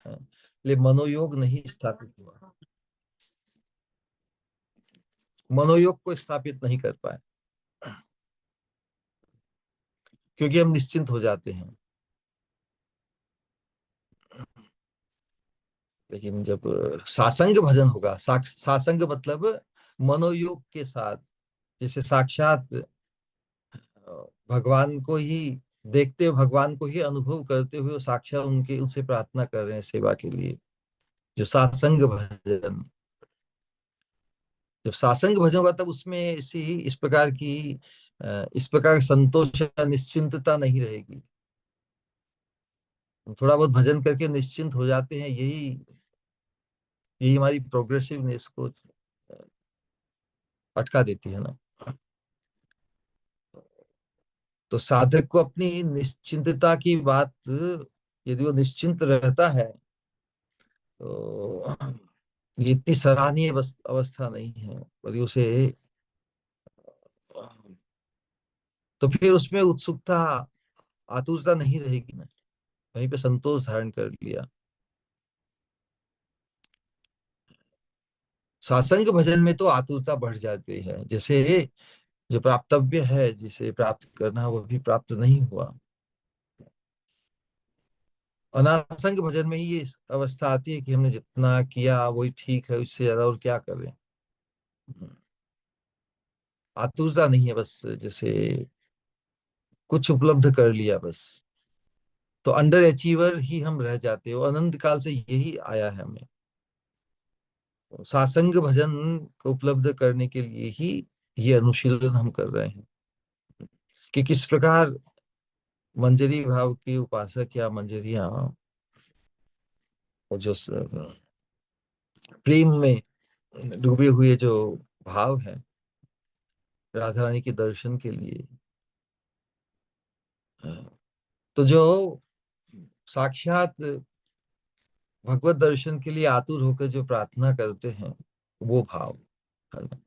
इसलिए मनोयोग नहीं स्थापित हुआ, मनोयोग को स्थापित नहीं कर पाए, क्योंकि हम निश्चिंत हो जाते हैं। लेकिन जब सासंग भजन होगा, सासंग मतलब मनोयोग के साथ, जैसे साक्षात भगवान को ही देखते हुए, भगवान को ही अनुभव करते हुए वो साक्षात उनके उनसे प्रार्थना कर रहे हैं सेवा के लिए, जो सासंग भजन, जब सासंग भजन होगा तब उसमें ऐसी इस प्रकार संतोष या निश्चिंतता नहीं रहेगी। हम थोड़ा बहुत भजन करके निश्चिंत हो जाते हैं, यही यही हमारी प्रोग्रेसिवनेस को अटका देती है ना। तो साधक को अपनी निश्चिंतता की बात, यदि वो निश्चिंत रहता है तो ये इतनी सराहनीय अवस्था नहीं है, यदि उसे, तो फिर उसमें उत्सुकता, आतुरता नहीं रहेगी ना, वहीं पे संतोष धारण कर लिया। सासंग भजन में तो आतुरता बढ़ जाती है, जैसे जो प्राप्तव्य है, जिसे प्राप्त करना है, वो भी प्राप्त नहीं हुआ। अनासंग भजन में ही ये अवस्था आती है कि हमने जितना किया वही ठीक है, उससे ज्यादा और क्या करें। आतुरता नहीं है, बस जैसे कुछ उपलब्ध कर लिया बस, तो अंडर अचीवर ही हम रह जाते हो। अनंत काल से यही आया है हमें, सासंग भजन को उपलब्ध करने के लिए ही ये अनुशीलन हम कर रहे हैं, कि किस प्रकार मंजरी भाव के उपासक या मंजरियां, और जो प्रेम में डूबे हुए जो भाव है राधा रानी के दर्शन के लिए, तो जो साक्षात भगवत दर्शन के लिए आतुर होकर जो प्रार्थना करते हैं, वो भाव है ना।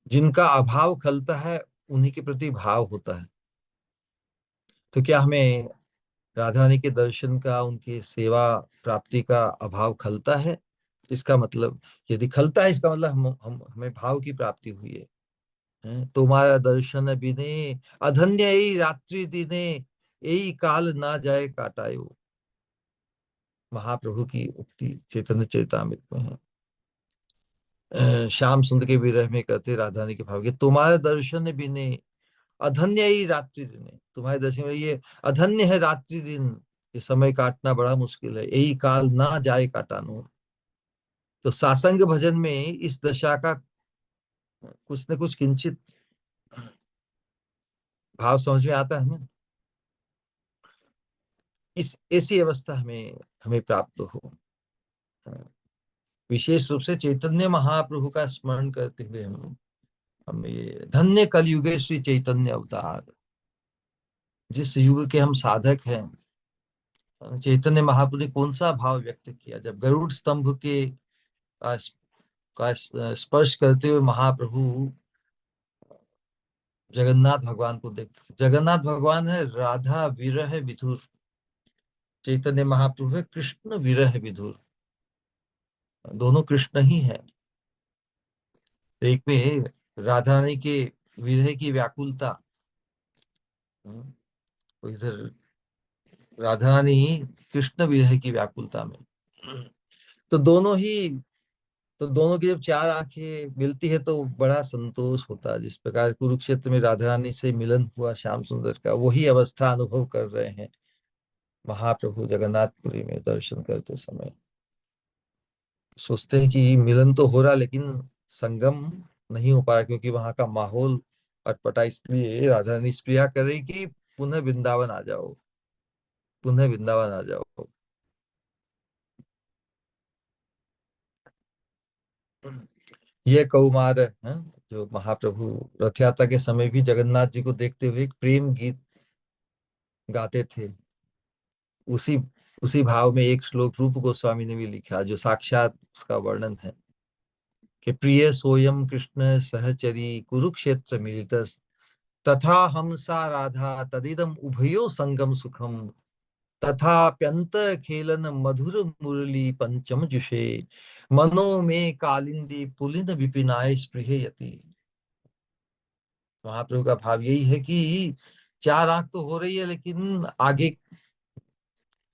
जिनका अभाव खलता है उन्हीं के प्रति भाव होता है। तो क्या हमें राधा रानी के दर्शन का, उनकी सेवा प्राप्ति का अभाव खलता है? इसका मतलब, यदि खलता है इसका मतलब हम हमें भाव की प्राप्ति हुई है। तुम्हारा दर्शन बिने अधन्य यही रात्रि दिने, यही काल ना जाए काटायो, महाप्रभु की उक्ति चैतन्य चैतामृत में है। श्याम सुंदर के विरह में कहते राधा रानी के भाव के, तुम्हारे दर्शन बिने अधन्य ही रात्रि दिन, तुम्हारे दर्शन में ये अधन्य है रात्रि दिन, ये समय काटना बड़ा मुश्किल है, यही काल ना जाए काटानो। तो सासंग भजन में इस दशा का कुछ न कुछ किंचित भाव समझ में आता है ना। इस ऐसी अवस्था हमें हमें प्राप्त हो, विशेष रूप से चैतन्य महाप्रभु का स्मरण करते हुए हम ये धन्य कलयुगे श्री चैतन्य अवतार, जिस युग के हम साधक हैं, चैतन्य महाप्रभु ने कौन सा भाव व्यक्त किया जब गरुड़ स्तंभ के का, का स्पर्श करते हुए महाप्रभु जगन्नाथ भगवान को देखते। जगन्नाथ भगवान है राधा विरह विधुर, चैतन्य महाप्रभु है कृष्ण विरह विधुर, दोनों कृष्ण ही है। एक में राधा रानी के विरह की व्याकुलता, तो इधर राधा रानी कृष्ण विरह की व्याकुलता में, तो दोनों ही, तो दोनों की जब चार आंखें मिलती है तो बड़ा संतोष होता है। जिस प्रकार कुरुक्षेत्र में राधा रानी से मिलन हुआ श्याम सुंदर का, वही अवस्था अनुभव कर रहे हैं महाप्रभु जगन्नाथपुरी में दर्शन करते समय। सोचते हैं कि मिलन तो हो रहा, लेकिन संगम नहीं हो पा रहा, क्योंकि वहां का माहौल अटपटा। इसलिए राधा रानी प्रिया कर रही कि पुनः वृंदावन आ जाओ, पुनः वृंदावन आ जाओ। ये कौमार है जो महाप्रभु रथ यात्रा के समय भी जगन्नाथ जी को देखते हुए एक प्रेम गीत गाते थे। उसी उसी भाव में एक श्लोक रूप गोस्वामी ने भी लिखा, जो साक्षात उसका वर्णन है कि प्रिय सोयम कृष्ण सहचरी कुरुक्षेत्र मिलितस्, तथा हमसा राधा तदिदम उभयो संगम सुखम, तथाप्यंत खेलन मधुर मुरली पंचम जुषे, मनो में कालिंदी पुलिन विपिनाय स्पृहयति। महाप्रभु का भाव यही है कि चार आंख तो हो रही है, लेकिन आगे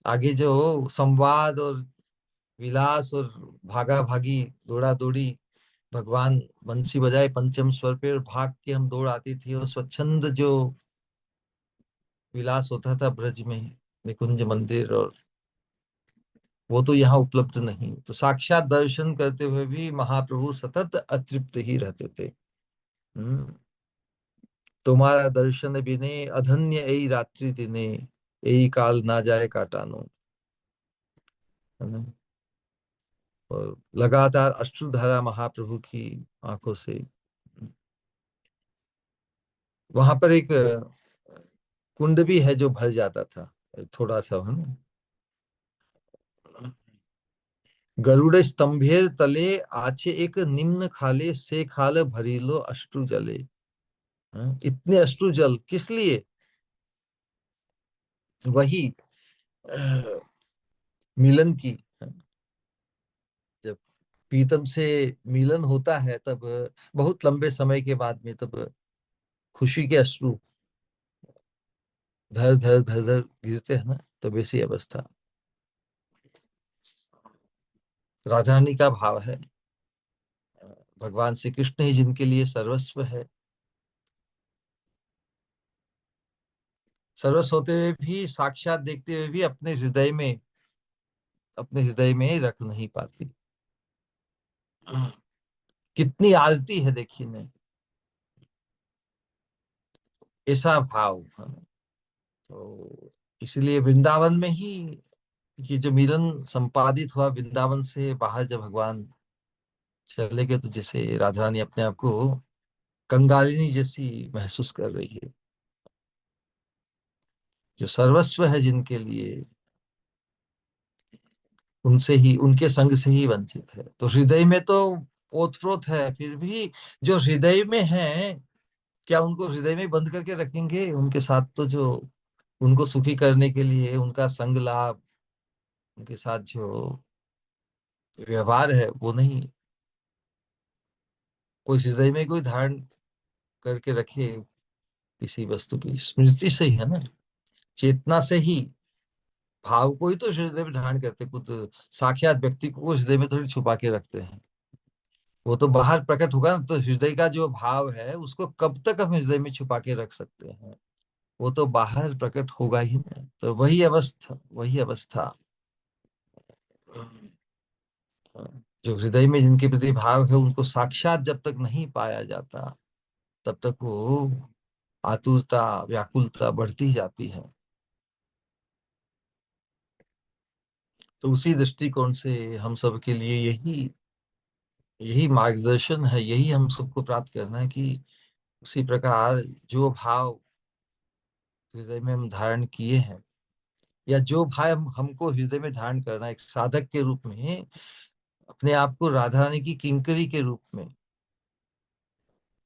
आगे जो संवाद और विलास और भागा भागी दौड़ा दौड़ी, भगवान बंसी बजाए पंचम स्वर पे और भाग के हम दौड़ आती थी, और स्वच्छंद जो विलास होता था ब्रज में, निकुंज मंदिर, और वो तो यहाँ उपलब्ध नहीं। तो साक्षात दर्शन करते हुए भी महाप्रभु सतत अतृप्त ही रहते थे। हम्म। तुम्हारा दर्शन बिने अधन्य यही रात्रि दिने, यही काल ना जाए काटानो, है ना। और लगातार अश्रुधारा महाप्रभु की आंखों से। वहां पर एक कुंड भी है जो भर जाता था, थोड़ा सा, है ना। गरुड़ स्तंभेर तले आछे एक निम्न खाले, से खाल भरी लो अश्रु जले। हाँ, इतने अश्रु जल किस लिए? वही अ, मिलन की। जब प्रीतम से मिलन होता है, तब बहुत लंबे समय के बाद में, तब खुशी के अश्रु धर धर धर धर गिरते हैं ना, तो वैसी अवस्था राधा रानी का भाव है। भगवान श्री कृष्ण ही जिनके लिए सर्वस्व है, सर्वस्व होते हुए भी, साक्षात देखते हुए भी अपने हृदय में रख नहीं पाती। कितनी आरती है देखिए ने, ऐसा भाव है ना। तो इसलिए वृंदावन में ही ये जो मिलन संपादित हुआ, वृंदावन से बाहर जब भगवान चले गए, तो जैसे राधा रानी अपने आप को कंगालिनी जैसी महसूस कर रही है। जो सर्वस्व है जिनके लिए, उनसे ही, उनके संग से ही वंचित है। तो हृदय में तो ओतप्रोत है, फिर भी जो हृदय में है, क्या उनको हृदय में बंद करके रखेंगे? उनके साथ तो जो उनको सुखी करने के लिए उनका संग लाभ, उनके साथ जो व्यवहार है, वो नहीं। कोई हृदय में कोई धारण करके रखे, किसी वस्तु की स्मृति से ही, है ना, चेतना से ही, भाव को ही तो हृदय में धारण करते, खुद साक्षात व्यक्ति को हृदय में थोड़ी छुपा के रखते हैं। वो तो बाहर प्रकट होगा ना, तो हृदय का जो भाव है उसको कब तक हम हृदय में छुपा के रख सकते हैं? वो तो बाहर प्रकट होगा ही ना। तो वही अवस्था जो हृदय में जिनके प्रति भाव है, उनको साक्षात जब तक नहीं पाया जाता, तब तक वो आतुरता, व्याकुलता बढ़ती जाती है। तो उसी दृष्टिकोण से हम सब के लिए यही यही मार्गदर्शन है, यही हम सबको प्राप्त करना है कि उसी प्रकार जो भाव हृदय में हम धारण किए हैं, या जो भाव हमको हृदय में धारण करना है, एक साधक के रूप में, अपने आप को राधा रानी की किंकरी के रूप में,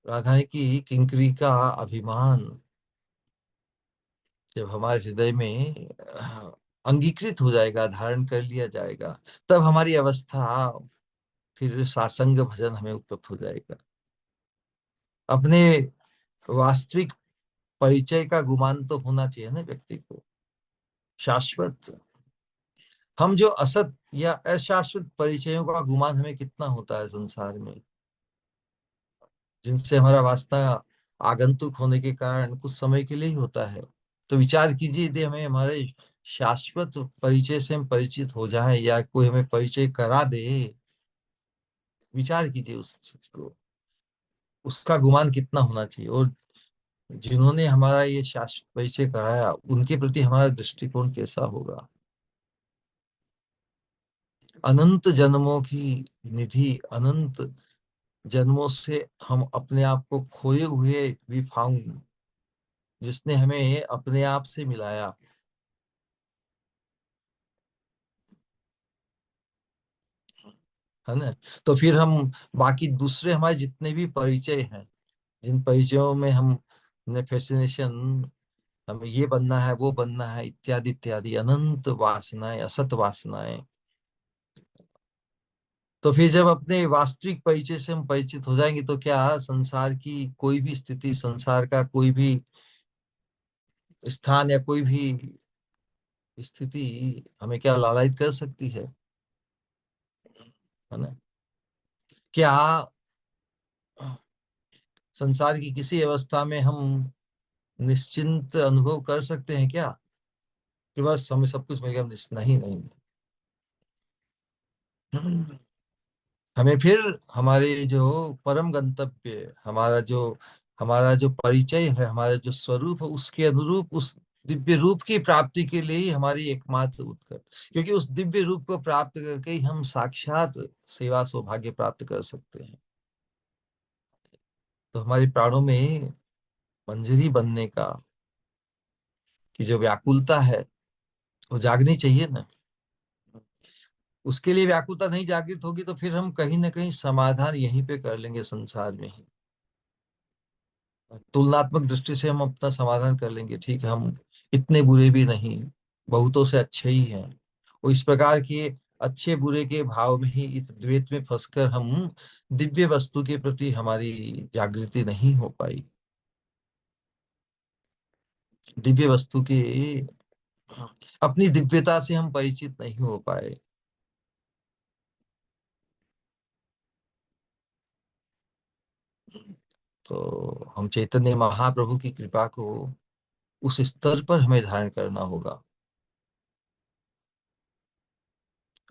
राधा रानी की किंकरी का अभिमान जब हमारे हृदय में अंगीकृत हो जाएगा, धारण कर लिया जाएगा, तब हमारी अवस्था, फिर सासंग भजन हमें उपलब्ध हो जाएगा। अपने वास्तविक परिचय का गुमान तो होना चाहिए ना व्यक्ति को, शाश्वत। हम जो असत या अशाश्वत परिचयों का गुमान हमें कितना होता है संसार में, जिनसे हमारा वास्ता आगंतुक होने के कारण कुछ समय के लिए ही होता है। तो विचार कीजिए, यदि हमें हमारे शाश्वत परिचय से हम परिचित हो जाए, या कोई हमें परिचय करा दे, विचार कीजिए उस चीज को, उसका गुमान कितना होना चाहिए। और जिन्होंने हमारा ये शाश्वत परिचय कराया, उनके प्रति हमारा दृष्टिकोण कैसा होगा? अनंत जन्मों की निधि, अनंत जन्मों से हम अपने आप को खोए हुए भी फाउंड, जिसने हमें अपने आप से मिलाया, है ना। तो फिर हम बाकी दूसरे हमारे जितने भी परिचय हैं, जिन परिचयों में हम ने फैसिनेशन हमें ये बनना है, वो बनना है, इत्यादि इत्यादि अनंत वासनाएं, असत वासनाएं। तो फिर जब अपने वास्तविक परिचय से हम परिचित हो जाएंगे तो क्या संसार की कोई भी स्थिति, संसार का कोई भी स्थान या कोई भी स्थिति हमें क्या लालायित कर सकती है ना? क्या संसार की किसी अवस्था में हम निश्चिंत अनुभव कर सकते हैं क्या, कि बस हमें सब कुछ मिल गया, नहीं नहीं। हमें फिर हमारे जो परम गंतव्य, हमारा जो परिचय है, हमारा जो स्वरूप है, उसके अनुरूप उस दिव्य रूप की प्राप्ति के लिए ही हमारी एकमात्र उत्कर्ष, क्योंकि उस दिव्य रूप को प्राप्त करके ही हम साक्षात सेवा सौभाग्य प्राप्त कर सकते हैं। तो हमारे प्राणों में मंजरी बनने का की जो व्याकुलता है वो जागनी चाहिए ना। उसके लिए व्याकुलता नहीं जागृत होगी तो फिर हम कहीं ना कहीं समाधान यहीं पे कर लेंगे, संसार में ही। तुलनात्मक दृष्टि से हम अपना समाधान कर लेंगे, ठीक है हम इतने बुरे भी नहीं, बहुतों से अच्छे ही हैं। और इस प्रकार के अच्छे बुरे के भाव में ही, इस द्वैत में फंसकर हम दिव्य वस्तु के प्रति हमारी जागृति नहीं हो पाई, दिव्य वस्तु के अपनी दिव्यता से हम परिचित नहीं हो पाए। तो हम चैतन्य महाप्रभु की कृपा को उस स्तर पर हमें धारण करना होगा।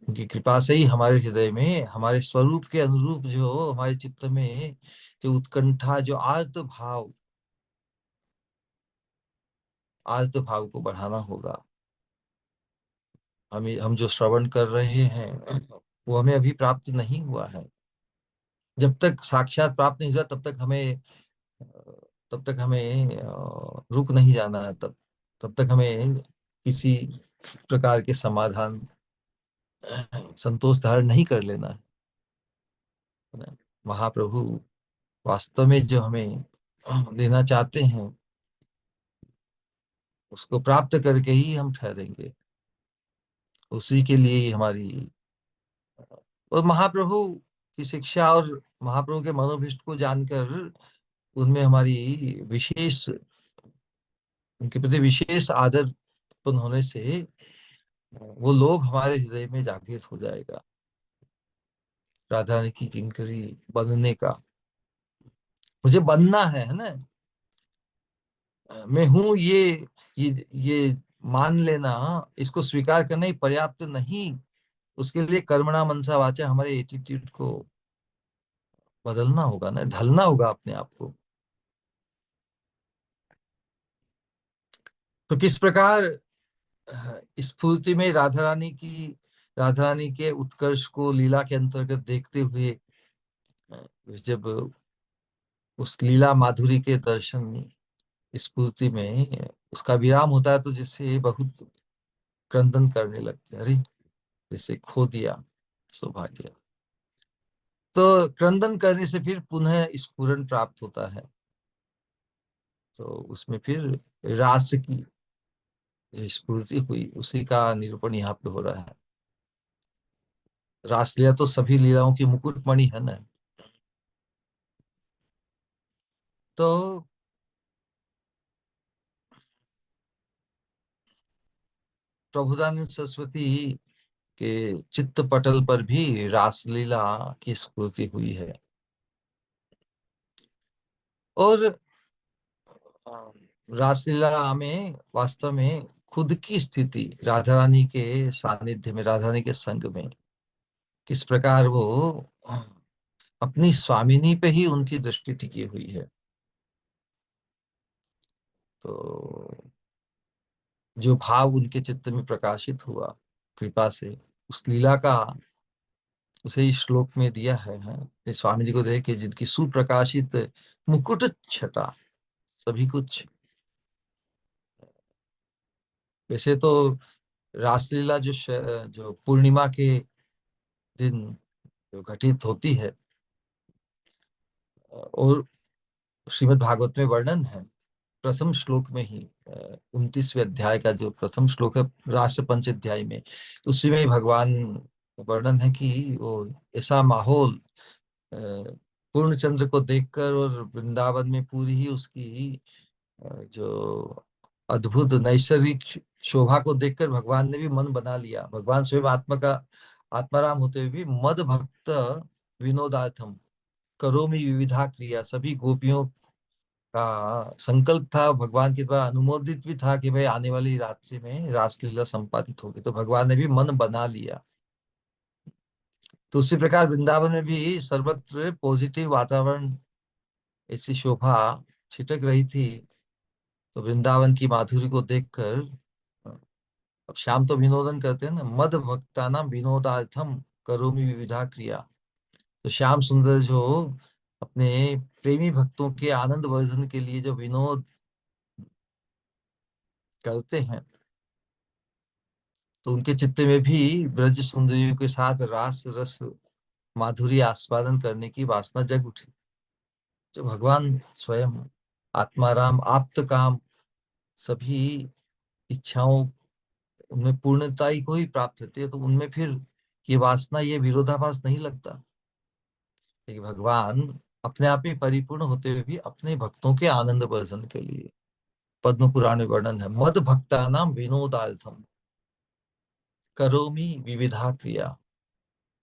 उनकी कृपा से ही हमारे हृदय में, हमारे स्वरूप के अनुरूप जो हमारे चित्त में जो उत्कंठा, जो आर्त भाव को बढ़ाना होगा। हम जो श्रवण कर रहे हैं वो हमें अभी प्राप्त नहीं हुआ है। जब तक साक्षात प्राप्त नहीं हुआ तब तक हमें रुक नहीं जाना है, तब तक हमें किसी प्रकार के समाधान, संतोष धारण नहीं कर लेना है ना। महाप्रभु वास्तव में जो हमें देना चाहते हैं उसको प्राप्त करके ही हम ठहरेंगे, उसी के लिए ही हमारी, और महाप्रभु की शिक्षा और महाप्रभु के मनोभिष्ट को जानकर उनमें हमारी विशेष, उनके प्रति विशेष आदर उत्पन्न होने से वो लोग हमारे हृदय में जागृत हो जाएगा, राधा रानी की किंकरी बनने का। मुझे बनना है ना। मैं हूं ये मान लेना, इसको स्वीकार करना ही पर्याप्त नहीं। उसके लिए कर्मणा मनसा वाचा हमारे एटीट्यूड को बदलना होगा ना, ढलना होगा अपने आप को। तो किस प्रकार स्फूर्ति में राधा रानी के उत्कर्ष को लीला के अंतर्गत देखते हुए जब उस लीला माधुरी के दर्शन स्फूर्ति में उसका विराम होता है तो जिससे बहुत क्रंदन करने लगते हैं, अरे जैसे खो दिया सौभाग्य। तो क्रंदन करने से फिर पुनः स्फुरन प्राप्त होता है। तो उसमें फिर रास की स्फूर्ति हुई, उसी का निरूपण यहाँ पे हो रहा है। रासलीला तो सभी लीलाओं की मुकुटमणि है ना। तो प्रभुदानंद सरस्वती के चित्त पटल पर भी रासलीला की स्फूर्ति हुई है। और रासलीला में वास्तव में खुद की स्थिति, राधा रानी के सानिध्य में, राधा रानी के संग में किस प्रकार वो अपनी स्वामिनी पे ही उनकी दृष्टि टिकी हुई है। तो जो भाव उनके चित्त में प्रकाशित हुआ कृपा से, उस लीला का उसे इस श्लोक में दिया है। ये स्वामी जी को देख के जिनकी सुप्रकाशित मुकुट छटा सभी कुछ। वैसे तो रासलीला जो पूर्णिमा के दिन जो घटित होती है, और श्रीमद् भागवत में वर्णन है प्रथम श्लोक में ही 29वें अध्याय का जो प्रथम श्लोक है राष्ट्र पंच अध्याय में, उसी में ही भगवान वर्णन है कि वो ऐसा माहौल अ, पूर्णचंद्र को देखकर और वृंदावन में पूरी ही उसकी जो अद्भुत नैसर्गिक शोभा को देखकर भगवान ने भी मन बना लिया। भगवान स्वयं आत्मा का आत्माराम होते हुए भी मद भक्त विनोदार्थम करोमि विविधा क्रिया, सभी गोपियों का संकल्प था, भगवान के द्वारा अनुमोदित भी था कि भाई आने वाली रात्रि में रासलीला संपादित होगी, तो भगवान ने भी मन बना लिया। तो उसी प्रकार वृंदावन में भी सर्वत्र पॉजिटिव वातावरण, ऐसी शोभा छिटक रही थी। तो वृंदावन की माधुरी को देखकर, अब श्याम तो विनोदन करते हैं ना, मद भक्ता नाम विनोदार्थम करोमि विविधा क्रिया। तो श्याम सुंदर जो अपने प्रेमी भक्तों के आनंद वर्धन के लिए जो विनोद करते हैं, तो उनके चित्त में भी ब्रज सुंदरियों के साथ रास रस माधुरी आस्वादन करने की वासना जग उठी। जो भगवान स्वयं आत्माराम आप्त काम, सभी इच्छाओं उनमें पूर्णता ही को ही प्राप्त होती है, तो उनमें फिर ये वासना, ये विरोधाभास नहीं लगता। लेकिन भगवान अपने आप में परिपूर्ण होते हुए भी अपने भक्तों के आनंद वर्धन के लिए, पद्म पुराण में वर्णन है, मद भक्ता नाम विनोदार्थम करोमि विविधा क्रिया,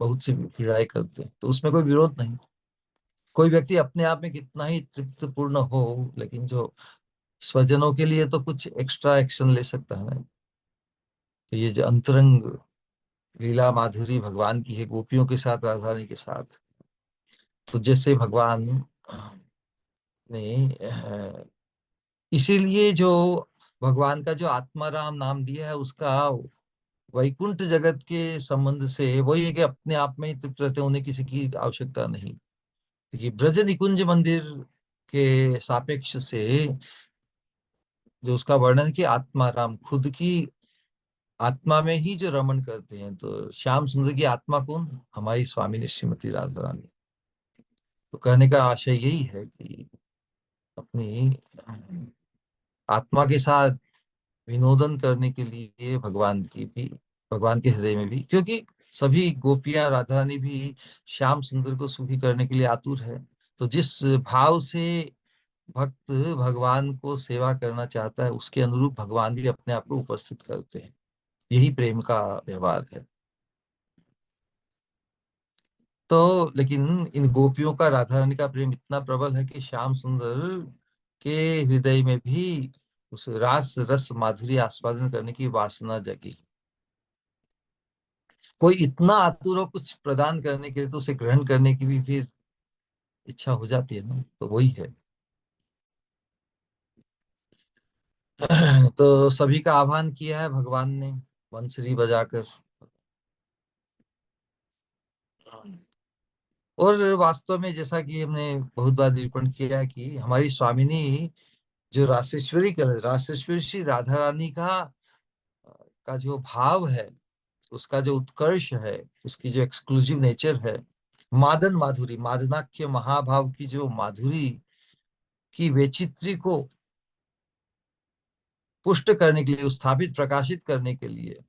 बहुत सी क्रियाएं करते हैं, तो उसमें कोई विरोध नहीं। कोई व्यक्ति अपने आप में कितना ही तृप्त पूर्ण हो, लेकिन जो स्वजनों के लिए तो कुछ एक्स्ट्रा एक्शन ले सकता है ना। तो ये जो अंतरंग लीला माधुरी भगवान की है गोपियों के साथ, राधा रानी के साथ, तो जैसे भगवान ने इसीलिए जो भगवान का जो आत्माराम नाम दिया है, उसका वैकुंठ जगत के संबंध से वही है कि अपने आप में ही तृप्त रहते हैं, उन्हें किसी की आवश्यकता नहीं। देखिए ब्रज निकुंज मंदिर के सापेक्ष से जो उसका वर्णन कि आत्माराम खुद की आत्मा में ही जो रमण करते हैं, तो श्याम सुंदर की आत्मा कौन? हमारी स्वामी श्रीमती राधा रानी। तो कहने का आशय यही है कि अपनी आत्मा के साथ विनोदन करने के लिए भगवान की भी, भगवान के हृदय में भी, क्योंकि सभी गोपियां राधा रानी भी श्याम सुंदर को सुखी करने के लिए आतुर है। तो जिस भाव से भक्त भगवान को सेवा करना चाहता है, उसके अनुरूप भगवान भी अपने आप को उपस्थित करते हैं। यही प्रेम का व्यवहार है। तो लेकिन इन गोपियों का राधा रानी का प्रेम इतना प्रबल है कि श्याम सुंदर के हृदय में भी उस रास रस माधुरी आस्वादन करने की वासना जगी। कोई इतना आतुर हो कुछ प्रदान करने के लिए, तो उसे ग्रहण करने की भी फिर इच्छा हो जाती है ना, तो वही है। तो सभी का आह्वान किया है भगवान ने बंसरी बजाकर। और वास्तव में जैसा कि हमने बहुत बार निरूपण किया है कि हमारी स्वामिनी जो रासेश्वरी का, रासेश्वरी श्री राधा रानी का जो भाव है, उसका जो उत्कर्ष है, उसकी जो एक्सक्लूसिव नेचर है, मादन माधुरी, मादनाक्य महाभाव की जो माधुरी की वैचित्री को पुष्ट करने के लिए, स्थापित प्रकाशित करने के लिए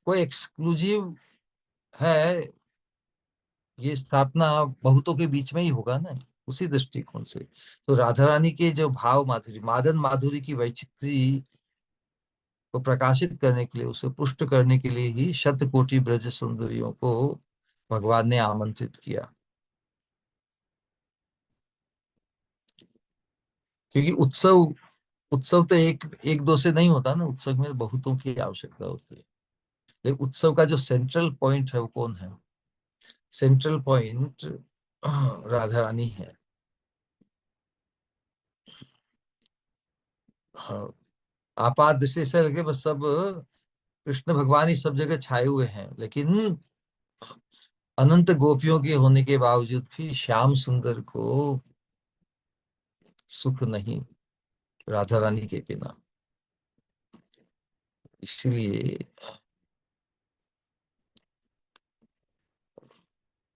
कोई एक्सक्लूसिव है, ये स्थापना बहुतों के बीच में ही होगा ना, उसी दृष्टिकोण से। तो राधा रानी के जो भाव माधुरी, मादन माधुरी की वैचित्री को प्रकाशित करने के लिए, उसे पुष्ट करने के लिए ही शतकोटि ब्रज सुंदरियों को भगवान ने आमंत्रित किया। क्योंकि उत्सव उत्सव तो एक एक दो से नहीं होता ना, उत्सव में बहुतों की आवश्यकता होती है। लेकिन उत्सव का जो सेंट्रल पॉइंट है वो कौन है? सेंट्रल पॉइंट राधा रानी है। हाँ, आपात दृष्टि से लगे बस सब कृष्ण भगवान ही सब जगह छाए हुए हैं, लेकिन अनंत गोपियों के होने के बावजूद भी श्याम सुंदर को सुख नहीं राधा रानी के बिना। इसलिए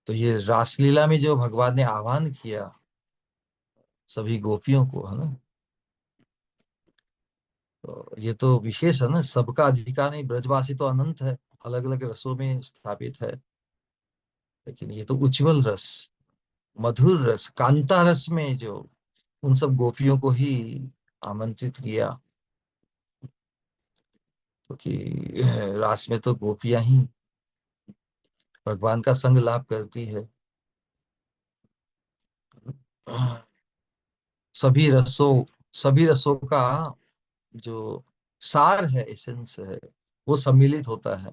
तो ये रासलीला में जो भगवान ने आह्वान किया सभी गोपियों को, है ना, तो ये तो विशेष है ना, सबका अधिकार नहीं, ब्रजवासी तो अनंत है, अलग अलग रसों में स्थापित है। लेकिन ये तो उज्जवल रस, मधुर रस, कांता रस में जो उन सब गोपियों को ही आमंत्रित किया, क्योंकि रास में तो गोपियां ही भगवान का संग लाभ करती है। सभी रसों सभी रसों का जो सार है, एसेंस है, वो सम्मिलित होता है।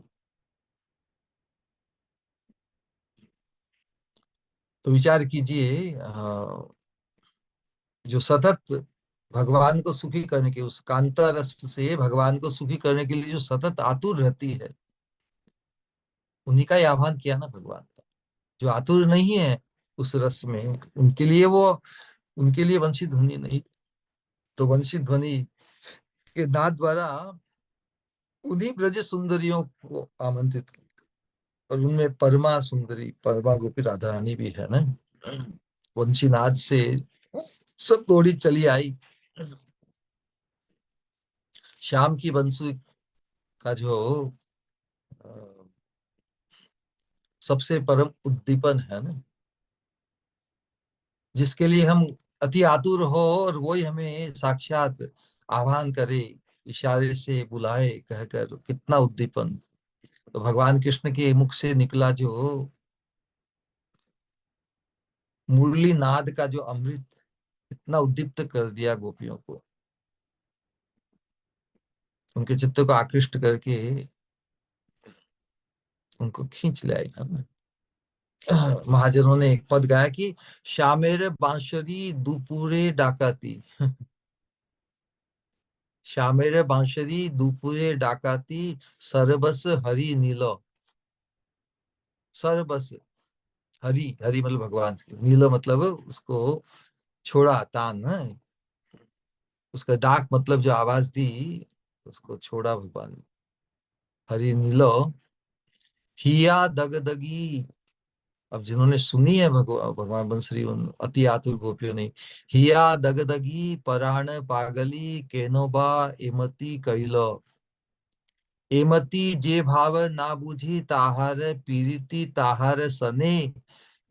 तो विचार कीजिए, जो सतत भगवान को सुखी करने के, उस कांता रस से भगवान को सुखी करने के लिए जो सतत आतुर रहती है, उन्हीं का ही आह्वान किया ना भगवान। जो आतुर नहीं है उस रस में, उनके लिए वंशी ध्वनि नहीं। तो वंशी ध्वनि के नाद द्वारा उन्हीं ब्रज सुंदरियों को आमंत्रित किया। और उनमें परमा सुंदरी, परमा गोपी राधा रानी भी है ना। वंशी नाद से सब दौड़ी चली आई। श्याम की बंसुरी का जो अ, सबसे परम उद्दीपन है ना, जिसके लिए हम अति आतुर हो, और वही हमें साक्षात आह्वान करे, इशारे से बुलाए कहकर, कितना उद्दीपन। तो भगवान कृष्ण के मुख से निकला जो मुरली नाद का जो अमृत, इतना उद्दीप्त कर दिया गोपियों को, उनके चित्त को आकृष्ट करके उनको खींच लाए है ना। महाजनों ने एक पद गाया कि श्यामेर बांसुरी दुपुरे डाकाती, श्यामेर बांसुरी दुपुरे डाकाती, सरबस हरि नीलो। सरबस, हरि, हरि मतलब भगवान, नीलो मतलब उसको छोड़ा, तान है। उसका डाक मतलब जो आवाज दी, उसको छोड़ा भगवान ने। हरि नीलो, हिया दगदगी। अब जिन्होंने सुनी है भगवान बंसरी, उन अति आतुर गोपियों ने, हिया दगदगी पराण पागली केनोबा एमती कइलो, एमती जे भाव ना बुझी ताहार पीरिति ताहार सने,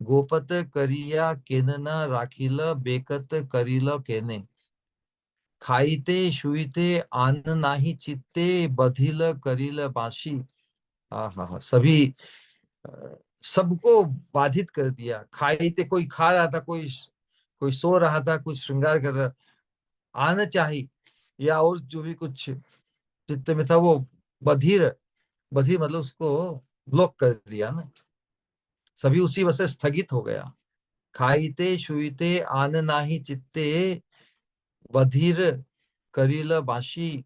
गोपत करिया केनना राखिल बेकत करिल केने, खाइते शुइते आन नाही चित्ते बधिल करिल बाशी। हाँ हाँ हाँ, सभी सबको बाधित कर दिया। खाई थे, कोई खा रहा था, कोई कोई सो रहा था, कुछ श्रृंगार कर रहा, आना चाहिए, या और जो भी कुछ चित्त में था वो बधिर, बधिर मतलब उसको ब्लॉक कर दिया ना। सभी उसी वजह से स्थगित हो गया। खाईते शुईते आन नाही चित्ते बधिर करिल बाशी,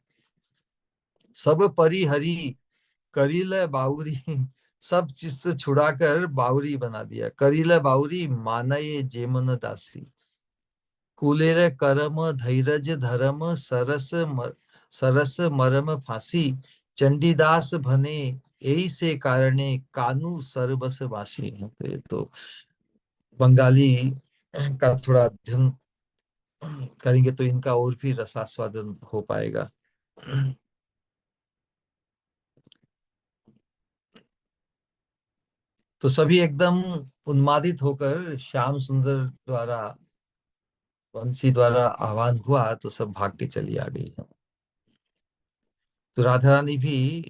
सब परिहरी करिल बाउरी। सब चीज से छुड़ाकर बाउरी बना दिया। करिल बाउरी मानये जेमन दासी, कुलेर करम धैर्य धर्म सरस मरम फांसी, चंडीदास भने यही से कारणे कानू सरबस वासी। तो ये तो बंगाली का थोड़ा अध्ययन करेंगे तो इनका और भी रसास्वादन हो पाएगा। तो सभी एकदम उन्मादित होकर, श्याम सुंदर द्वारा, बंसी द्वारा आह्वान हुआ, तो सब भाग के चली आ गई है। तो राधा रानी भी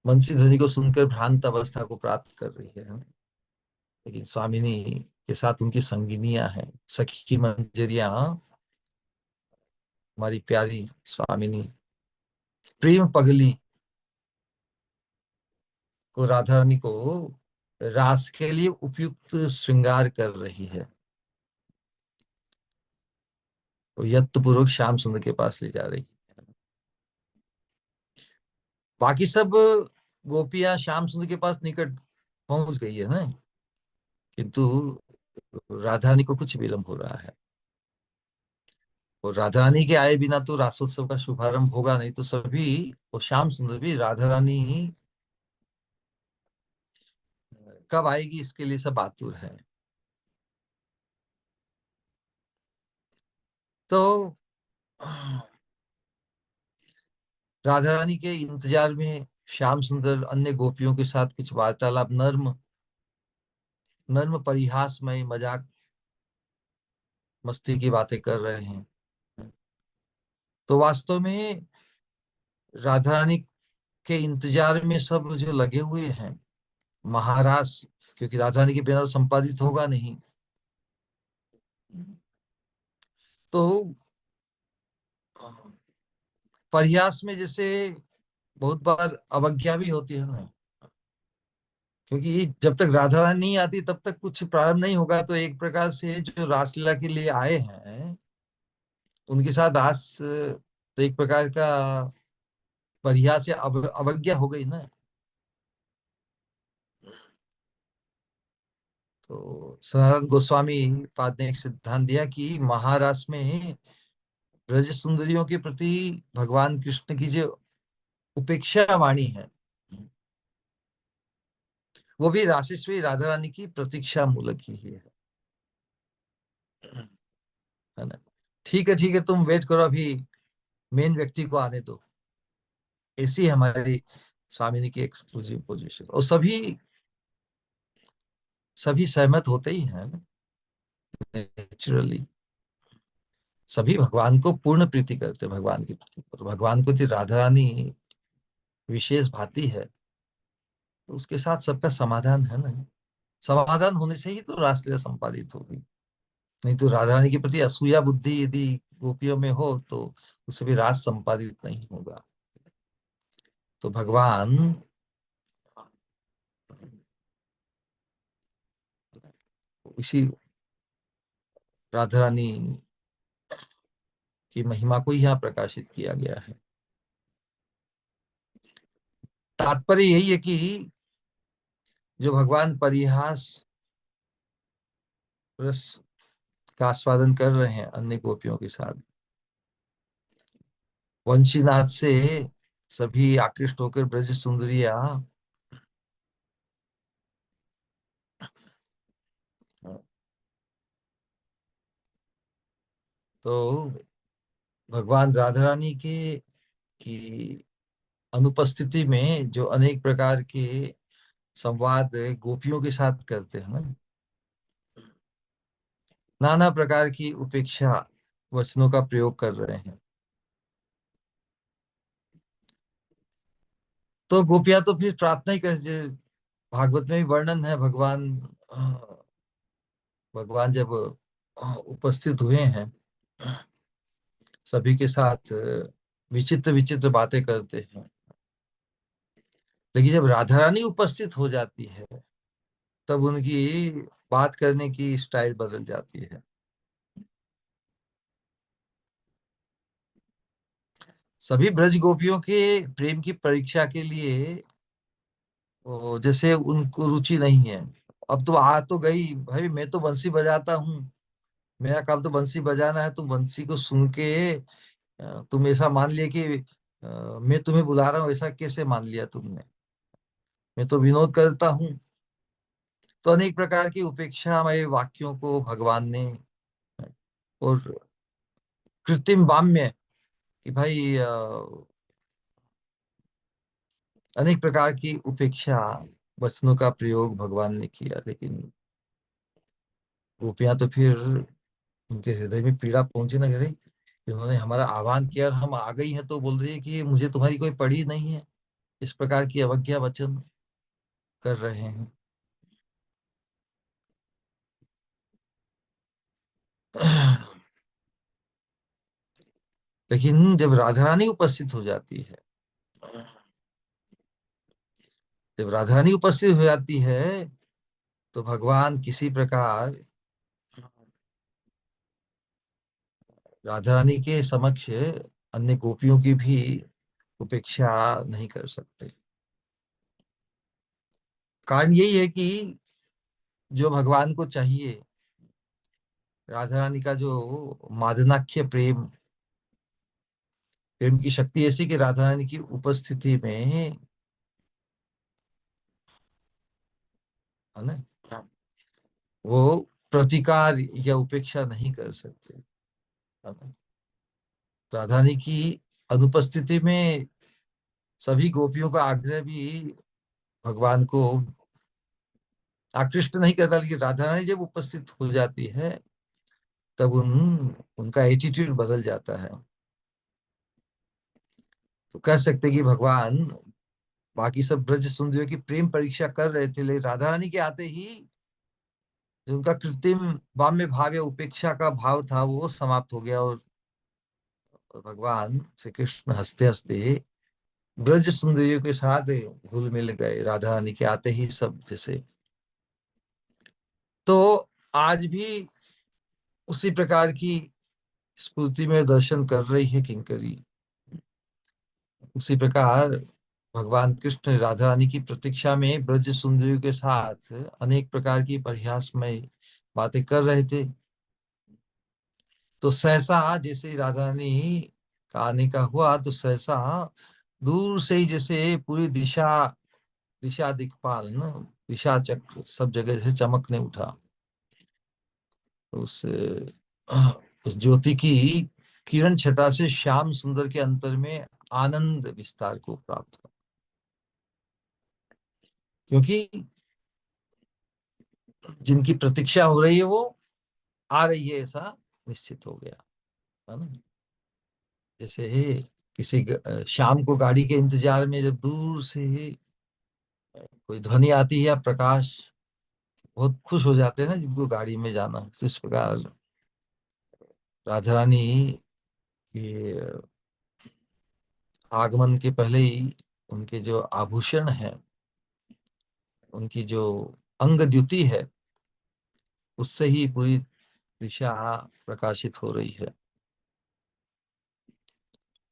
बंसी ध्वनि को सुनकर भ्रांत अवस्था को प्राप्त कर रही है। लेकिन स्वामिनी के साथ उनकी संगिनियां हैं, सखी मंजरियां, हमारी प्यारी स्वामिनी प्रेम पगली को, राधा रानी को रास के लिए उपयुक्त श्रृंगार कर रही है। तो यत्त पूर्वक श्याम सुंदर के पास ले जा रही है। बाकी सब गोपियां श्याम सुंदर के पास निकट पहुंच गई है ना, किंतु राधा रानी को कुछ विलंब हो रहा है। और राधा रानी के आए बिना तो रासोत्सव का शुभारंभ होगा नहीं। तो सभी, और श्याम सुंदर भी, राधा रानी कब आएगी इसके लिए सब आतुर है। तो राधा रानी के इंतजार में श्याम सुंदर अन्य गोपियों के साथ कुछ वार्तालाप, नर्म नर्म परिहासमय मजाक मस्ती की बातें कर रहे हैं। तो वास्तव में राधा रानी के इंतजार में सब जो लगे हुए हैं, महाराज, क्योंकि राधा रानी के बिना तो संपादित होगा नहीं। तो परिहास में जैसे बहुत बार अवज्ञा भी होती है ना, क्योंकि जब तक राधा रानी नहीं आती तब तक कुछ प्रारंभ नहीं होगा। तो एक प्रकार से जो रासलीला के लिए आए हैं उनके साथ रास, तो एक प्रकार का परिहास या अवज्ञा हो गई ना। तो सनातन गोस्वामी पाद ने एक सिद्धांत दिया कि महारास में ब्रज सुंदरियों के प्रति भगवान कृष्ण की जो उपेक्षा वाणी है, वो भी राशेश्वरी राधा रानी की प्रतीक्षा मूलक ही है। है ना? ठीक है, ठीक है, तुम वेट करो, अभी मेन व्यक्ति को आने दो। ऐसी है हमारी स्वामिनी की एक्सक्लूसिव पोजीशन, और सभी सभी सहमत होते ही हैं नेचुरली। सभी भगवान को पूर्ण प्रीति करते हैं, भगवान की प्रीति, और भगवान को यदि राधा रानी विशेष भाती है तो उसके साथ सबका समाधान है ना। समाधान होने से ही तो रासलीला संपादित होगी। नहीं तो राधा रानी के प्रति असूया बुद्धि यदि गोपियों में हो तो उससे भी रास संपादित नहीं होगा। तो भगवान इसी राधा रानी की महिमा को यहाँ प्रकाशित किया गया है। तात्पर्य यही है कि जो भगवान परिहास रस का आस्वादन कर रहे हैं अन्य गोपियों के साथ, वंशीनाथ से सभी आकृष्ट होकर ब्रज सुंदरिया तो भगवान राधा रानी के की अनुपस्थिति में जो अनेक प्रकार के संवाद गोपियों के साथ करते हैं ना, नाना प्रकार की उपेक्षा वचनों का प्रयोग कर रहे हैं, तो गोपियां तो फिर प्रार्थना ही कर। भागवत में भी वर्णन है, भगवान जब उपस्थित हुए हैं सभी के साथ विचित्र विचित्र बातें करते हैं, लेकिन जब राधा रानी उपस्थित हो जाती है तब उनकी बात करने की स्टाइल बदल जाती है। सभी ब्रज गोपियों के प्रेम की परीक्षा के लिए जैसे उनको रुचि नहीं है। अब तो आ तो गई भाई, मैं तो बंसी बजाता हूँ, मेरा काम तो बंसी बजाना है, तुम बंसी को सुन के तुम ऐसा मान लिया कि मैं तुम्हें बुला रहा हूँ, ऐसा कैसे मान लिया तुमने, मैं तो विनोद करता हूँ। तो अनेक प्रकार की उपेक्षामय वाक्यों को भगवान ने, और कृत्रिम वाम्य, कि भाई अनेक प्रकार की उपेक्षा वचनों का प्रयोग भगवान ने किया, लेकिन गोपियां तो फिर उनके हृदय में पीड़ा पहुंची ना गई। उन्होंने हमारा आह्वान किया और हम आ गई हैं तो बोल रही है कि मुझे तुम्हारी कोई पड़ी नहीं है। इस प्रकार की अवज्ञा वचन कर रहे हैं। लेकिन जब राधा रानी उपस्थित हो जाती है, जब राधा रानी उपस्थित हो जाती है तो भगवान किसी प्रकार राधा रानी के समक्ष अन्य गोपियों की भी उपेक्षा नहीं कर सकते। कारण यही है कि जो भगवान को चाहिए, राधा रानी का जो मादनाख्य प्रेम, प्रेम की शक्ति ऐसी कि राधा रानी की उपस्थिति में, है ना, वो प्रतिकार या उपेक्षा नहीं कर सकते, है ना। राधा रानी की अनुपस्थिति में सभी गोपियों का आग्रह भी भगवान को आकृष्ट नहीं करता, लेकिन राधा रानी जब उपस्थित हो जाती है तब उनका एटीट्यूड बदल जाता है। तो कह सकते हैं कि भगवान बाकी सब ब्रज सुंदरियों की प्रेम परीक्षा कर रहे थे, लेकिन राधा रानी के आते ही जो उनका कृत्रिम वाम्य भाव या उपेक्षा का भाव था वो समाप्त हो गया, और भगवान श्री कृष्ण हंसते हंसते ब्रज सुंदरियों के साथ घुल मिल गए राधा रानी के आते ही सब जैसे। तो आज भी उसी प्रकार की स्फूर्ति में दर्शन कर रही है किंकरी। उसी प्रकार भगवान कृष्ण राधा रानी की प्रतीक्षा में ब्रज सुंदरियों के साथ अनेक प्रकार की परिहासमय बातें कर रहे थे। तो सहसा जैसे ही राधा रानी का आने का हुआ तो सहसा दूर से ही जैसे पूरी दिशा दिशा दिक्पाल न दिशा चक्र सब जगह से चमकने उठा। उस उस ज्योति की किरण छटा से श्याम सुंदर के अंतर में आनंद विस्तार को प्राप्त हुआ, क्योंकि जिनकी प्रतीक्षा हो रही है वो आ रही है ऐसा निश्चित हो गया, है ना। जैसे शाम को गाड़ी के इंतजार में जब दूर से कोई ध्वनि आती है या प्रकाश, बहुत खुश हो जाते हैं ना जिनको गाड़ी में जाना। तो इस प्रकार राधा रानी के आगमन के पहले ही उनके जो आभूषण है, उनकी जो अंग द्युति है, उससे ही पूरी दिशा प्रकाशित हो रही है।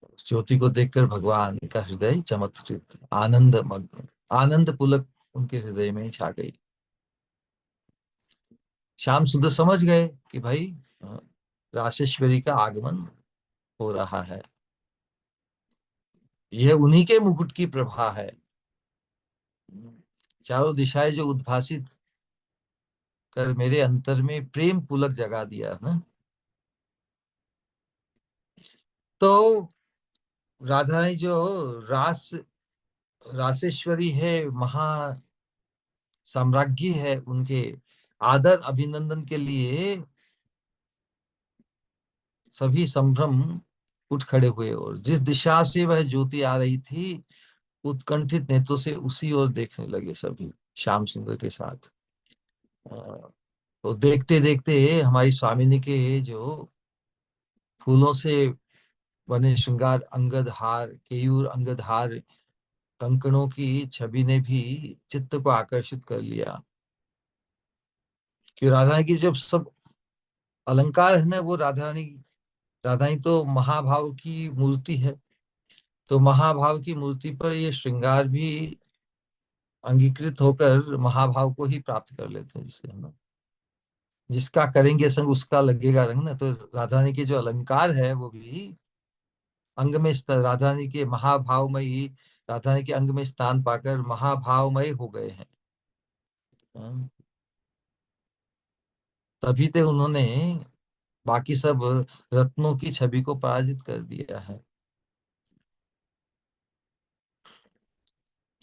उस ज्योति को देखकर भगवान का हृदय चमत्कृत आनंद मग्न आनंद पुलक उनके हृदय में छा गई। श्याम सुंदर समझ गए कि भाई अ, रासेश्वरी का आगमन हो रहा है, यह उन्हीं के मुकुट की प्रभा है। चारों दिशाएं जो उद्भासित कर मेरे अंतर में प्रेम पुलक जगा दिया ना। तो राधा रानी जो रास रासेश्वरी है, महा साम्राज्ञी है, उनके आदर अभिनंदन के लिए सभी संभ्रम उठ खड़े हुए, और जिस दिशा से वह ज्योति आ रही थी उत्कंठित नेत्रों से उसी ओर देखने लगे सभी श्याम सुंदर के साथ। अ, तो देखते देखते हमारी स्वामिनी के जो फूलों से बने श्रृंगार अंगद हार, केयूर अंगद हार, कंकणों की छवि ने भी चित्त को आकर्षित कर लिया। कि राधा रानी की जब सब अलंकार है ना, वो राधा रानी तो महाभाव की मूर्ति है। तो महाभाव की मूर्ति पर ये श्रृंगार भी अंगीकृत होकर महाभाव को ही प्राप्त कर लेते हैं, जिसे हम जिसका करेंगे संग उसका लगेगा रंग ना। तो राधा रानी के जो अलंकार है वो भी अंग में राधा रानी के महाभावमयी राधा रानी के अंग में स्थान पाकर महाभावमय हो गए हैं। हाँ, तभी तो उन्होंने बाकी सब रत्नों की छवि को पराजित कर दिया है।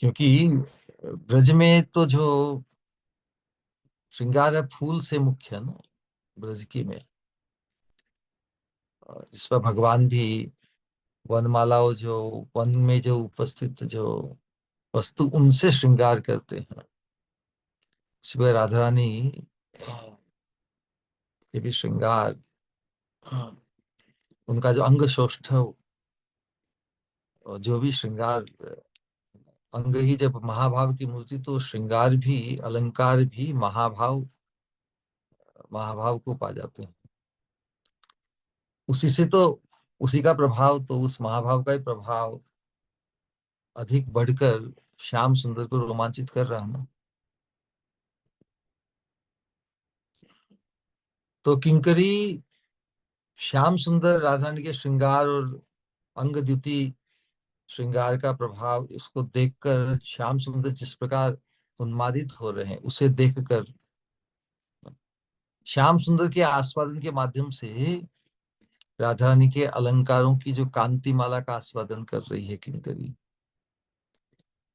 क्योंकि ब्रज में तो जो श्रृंगार है फूल से मुख्य है ना, ब्रज की में, जिस पर भगवान भी वनमालाओं जो वन में जो उपस्थित जो वस्तु उनसे श्रृंगार करते हैं। शिव राधा रानी ये भी श्रृंगार, उनका जो अंग सौष्ठव और जो भी श्रृंगार अंग ही जब महाभाव की मूर्ति, तो श्रृंगार भी अलंकार भी महाभाव को पा जाते हैं। उसी से तो उसी का प्रभाव, तो उस महाभाव का ही प्रभाव अधिक बढ़कर श्याम सुंदर को रोमांचित कर रहा है ना। तो किंकरी श्याम सुंदर राधा रानी के श्रृंगार और अंग द्युति श्रृंगार का प्रभाव, इसको देखकर श्याम सुंदर जिस प्रकार उन्मादित हो रहे हैं, उसे देखकर श्याम सुंदर के आस्वादन के माध्यम से राधा रानी के अलंकारों की जो कांति माला का आस्वादन कर रही है किंकरी।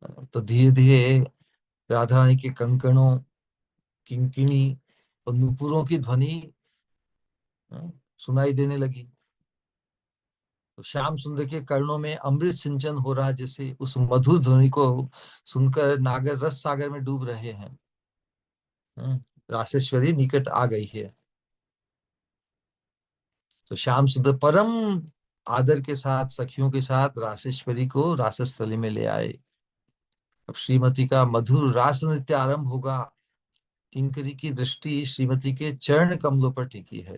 तो धीरे धीरे राधा रानी के कंकणों, किंकिणी और नुपुरों की ध्वनि सुनाई देने लगी। तो श्याम सुंदर के कर्णों में अमृत सिंचन हो रहा, जैसे उस मधुर ध्वनि को सुनकर नागर रस सागर में डूब रहे हैं। रासेश्वरी निकट आ गई है। तो श्याम सुंदर परम आदर के साथ सखियों के साथ रासेश्वरी को रासस्थली में ले आए। अब श्रीमती का मधुर रास नृत्य आरंभ होगा। किंकरी की दृष्टि श्रीमती के चरण कमलों पर टिकी है।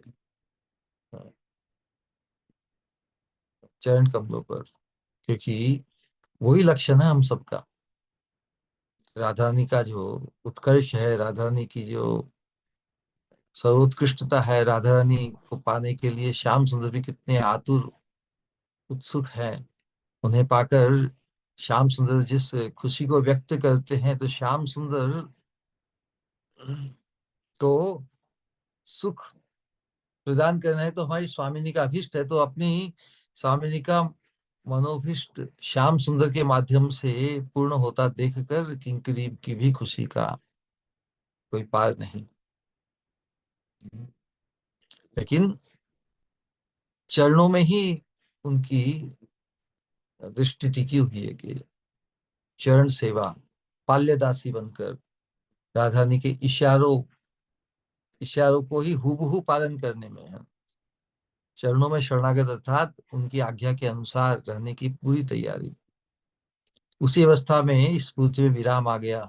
चरण कमलों पर, क्योंकि वही लक्षण है हम सबका। राधा रानी का जो उत्कर्ष है, राधा रानी की जो सर्वोत्कृष्टता है, राधा रानी को पाने के लिए श्याम सुंदर भी कितने आतुर उत्सुक हैं। उन्हें पाकर श्याम सुंदर जिस खुशी को व्यक्त करते हैं, तो श्याम सुंदर को सुख प्रदान करना है, तो हमारी स्वामिनी का अभिष्ट है, तो अपनी स्वामिनी का मनोभिष्ट श्याम सुंदर के माध्यम से पूर्ण होता देखकर किंकरी की भी खुशी का कोई पार नहीं। लेकिन चरणों में ही उनकी दृष्टि टिकी हुई है कि चरण सेवा, पाल्यदासी बनकर राधा रानी के इशारों इशारों को ही हूबहू पालन करने में है। चरणों में शरणागत अर्थात उनकी आज्ञा के अनुसार रहने की पूरी तैयारी। उसी अवस्था में इस पृथ्वी में विराम आ गया।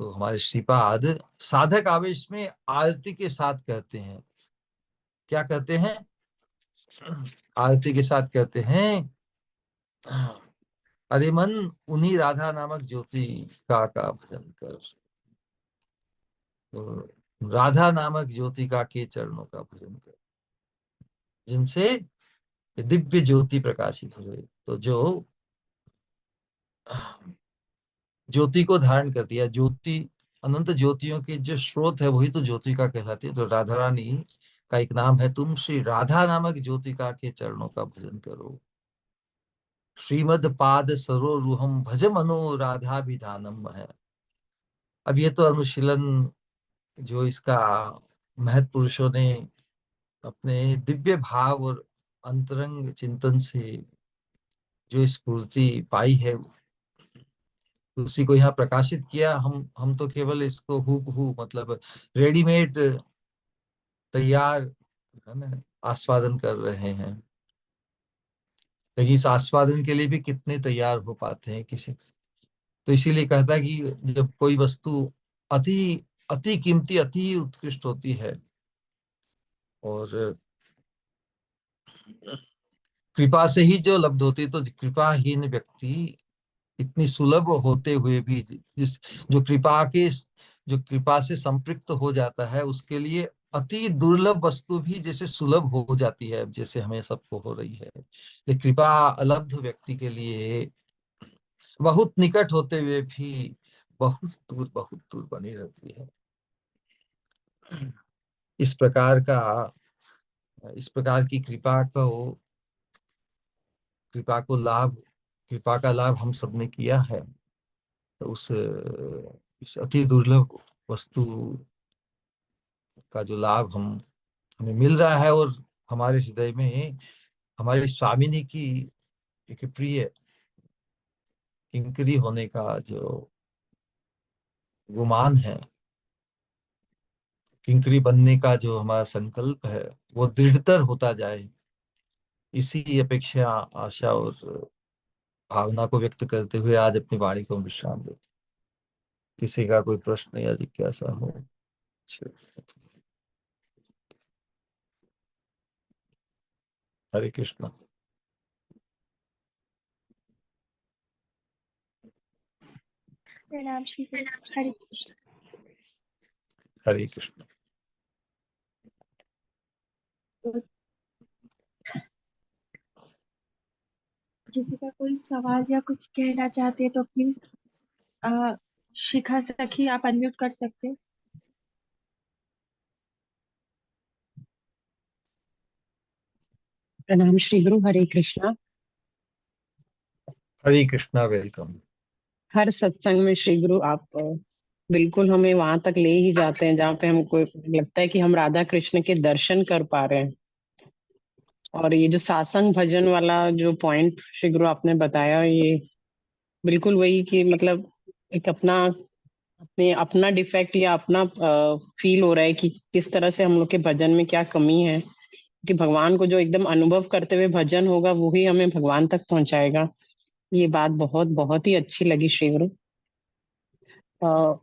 तो हमारे श्रीपाद साधक आवेश में आरती के साथ कहते हैं, क्या कहते हैं? आरती के साथ कहते हैं, अरे मन उन्हीं राधा नामक ज्योति का भजन कर। तो राधा नामक ज्योतिका के चरणों का भजन कर, जिनसे दिव्य ज्योति प्रकाशित हुए। तो जो ज्योति को धारण कर दिया, ज्योति अनंत ज्योतियों के जो स्रोत है वही तो ज्योतिका कहलाती है। तो राधा रानी का एक नाम है, तुम श्री राधा नामक ज्योतिका के चरणों का भजन करो। श्रीमद पाद सरोरुहम भज मनो राधा विधानम है। अब ये तो अनुशीलन जो इसका महत पुरुषों ने अपने दिव्य भाव और अंतरंग चिंतन से जो स्फूर्ति पाई है, उसी को यहाँ प्रकाशित किया। हम तो केवल इसको हूबहू मतलब रेडीमेड तैयार, है ना, आस्वादन कर रहे हैं। लेकिन इस आस्वादन के लिए भी कितने तैयार हो पाते हैं किसी। तो इसीलिए कहता है कि जब कोई वस्तु अति अति कीमती, अति उत्कृष्ट होती है और कृपा से ही जो लब्ध होती है, तो कृपाहीन व्यक्ति इतनी सुलभ होते हुए भी जिस जो कृपा से संपृक्त हो जाता है, उसके लिए अति दुर्लभ वस्तु भी जैसे सुलभ हो जाती है, जैसे हमें सबको हो रही है। ये कृपा अलब्ध व्यक्ति के लिए बहुत निकट होते हुए भी बहुत दूर बनी रहती है। इस प्रकार का इस प्रकार की कृपा को लाभ कृपा का लाभ हम सबने किया है। तो इस अति दुर्लभ वस्तु का जो लाभ हमें मिल रहा है, और हमारे हृदय में हमारी स्वामिनी की एक प्रिय किंकरी होने का जो गुमान है, किंकरी बनने का जो हमारा संकल्प है, वो दृढ़तर होता जाए, इसी अपेक्षा, आशा और भावना को व्यक्त करते हुए आज अपनी वाणी को विश्राम देते। किसी का कोई प्रश्न या जिज्ञासा हो? अच्छा। हरे कृष्ण। प्रणाम श्री गुरु। हरे कृष्ण। हरे कृष्ण। किसी का कोई सवाल या कुछ कहना चाहते हैं तो प्लीज शिखा सखी आप अनम्यूट कर सकते हैं। प्रणाम श्री गुरु। हरे कृष्णा। हरे कृष्णा, वेलकम। हर सत्संग में श्री गुरु आप बिल्कुल हमें वहां तक ले ही जाते हैं जहाँ पे हमको लगता है कि हम राधा कृष्ण के दर्शन कर पा रहे हैं। और ये जो सासंग भजन वाला जो पॉइंट श्री गुरु आपने बताया, ये बिल्कुल वही कि मतलब एक अपना डिफेक्ट या अपना फील हो रहा है कि किस तरह से हम लोग के भजन में क्या कमी है, कि भगवान को जो एकदम अनुभव करते हुए भजन होगा वो ही हमें भगवान तक पहुंचाएगा। ये बात बहुत बहुत ही अच्छी लगी श्री गुरु। अ,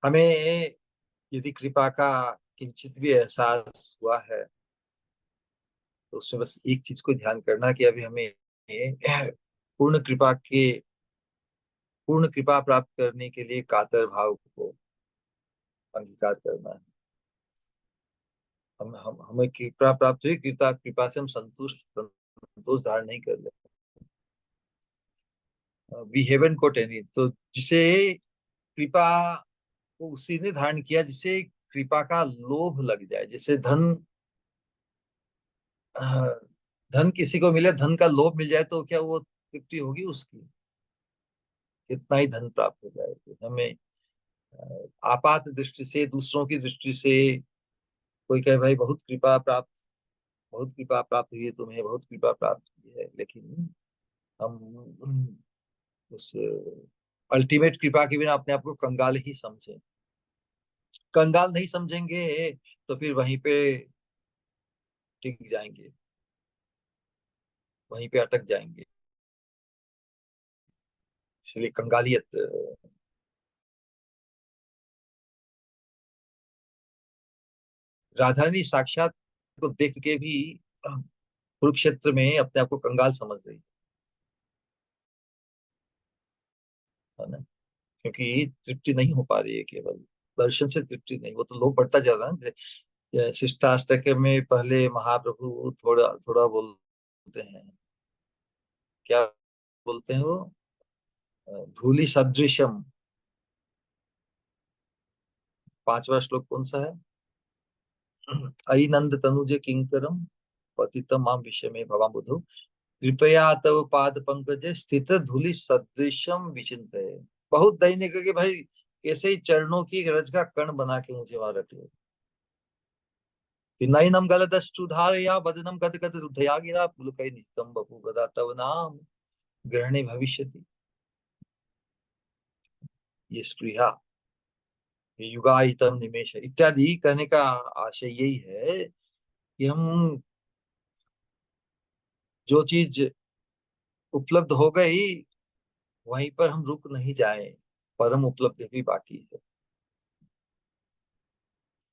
हमें यदि कृपा का किंचित भी एहसास हुआ है, तो उसमें बस एक चीज को ध्यान करना कि अभी हमें पूर्ण कृपा के पूर्ण कृपा प्राप्त करने के लिए कातर भाव को अंगीकार करना है। हम हमें कृपा प्राप्त हुई, कृपा कृपा से हम संतोष धारण नहीं कर ले। वी हेवन कोट एनी, तो जिसे कृपा को उसी ने धारण किया जिसे कृपा का लोभ लग जाए। जैसे धन किसी को मिले, धन का लोभ मिल जाए, तो क्या वो तृप्ति होगी उसकी? कितना ही धन प्राप्त हो जाए, तो हमें आपात दृष्टि से, दूसरों की दृष्टि से कोई कहे भाई बहुत कृपा प्राप्त हुई है तुम्हें, बहुत कृपा प्राप्त हुई है, लेकिन हम उस अल्टीमेट कृपा के बिना अपने आप को कंगाल ही समझे। कंगाल नहीं समझेंगे तो फिर वहीं पे टिक जाएंगे, वहीं पे अटक जाएंगे। इसलिए कंगालियत, राधारानी साक्षात को देख के भी कुरुक्षेत्र में अपने आप को कंगाल समझ रही है ना, क्योंकि तृप्ति नहीं हो पा रही है। केवल दर्शन से तृप्ति नहीं, वो तो लोग बढ़ता जा रहा है ना। शिष्टाष्टक में पहले महाप्रभु थोड़ा थोड़ा बोलते हैं, क्या बोलते हैं वो? धूलि सदृशम। पांचवा श्लोक कौन सा है? अयि नंद तनुजे किंकरम पतितम माम विषय में भवा बुधो, कृपया तव पाद पंकज स्थित धूलि सदृशम विचिंत। बहुत दैनिक है कि भाई कैसे ही चरणों की रज का कण बना के मुझे वहां रख लो। नैनम गलदश्रुधारया वदनम गद गद रुद्धया गिरा पुलकै नित्यं बपु गदा तव नाम ग्रहणे भविष्यति। ये स्पृहा, ये युगायतम निमेश इत्यादि कहने का आशय यही है कि हम जो चीज उपलब्ध हो गई वहीं पर हम रुक नहीं जाए, परम उपलब्धि भी बाकी है।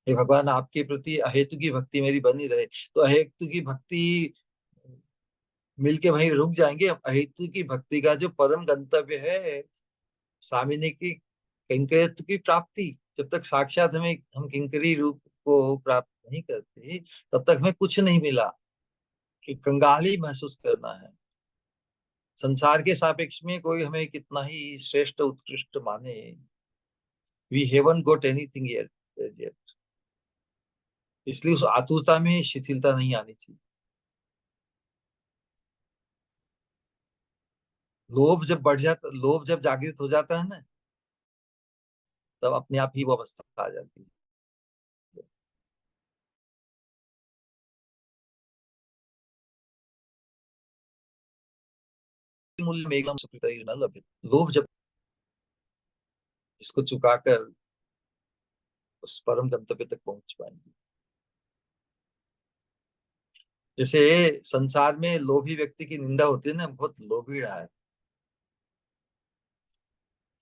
हे भगवान, आपके प्रति अहेतु की भक्ति मेरी बनी रहे। तो अहेतु की भक्ति मिलके वहीं रुक जाएंगे। अहेतु की भक्ति का जो परम गंतव्य है, सामिने की किंकरित्व की प्राप्ति, जब तक साक्षात हम किंकरी रूप को प्राप्त नहीं करते, तब तक हमें कुछ नहीं मिला, कि कंगाली महसूस करना है। संसार के सापेक्ष में कोई हमें कितना ही श्रेष्ठ उत्कृष्ट माने, we haven't got anything yet. इसलिए उस आतुरता में शिथिलता नहीं आनी चाहिए। लोभ जब जागृत हो जाता है ना, तब अपने आप ही वो अवस्था आ जाती है। मूल्य मेघम सुकृत न लभ्य। लोभ जब, जिसको चुकाकर उस परम गंतव्य तक पहुंच पाएंगे। जैसे संसार में लोभी व्यक्ति की निंदा होती है ना, बहुत लोभी रहा है।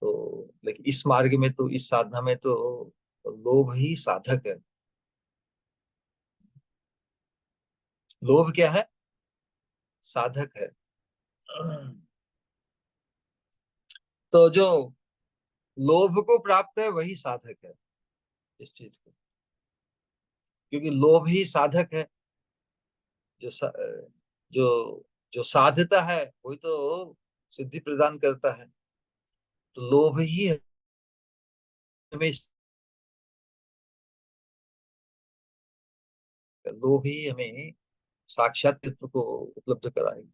तो लेकिन इस मार्ग में तो, इस साधना में तो लोभ ही साधक है। लोभ क्या है? साधक है। तो जो लोभ को प्राप्त है वही साधक है इस चीज को, क्योंकि लोभ ही साधक है। जो सा, जो जो साधता है वही तो सिद्धि प्रदान करता है। तो लोभ ही हमें लोभ ही हमें साक्षात्व को उपलब्ध कराएगी।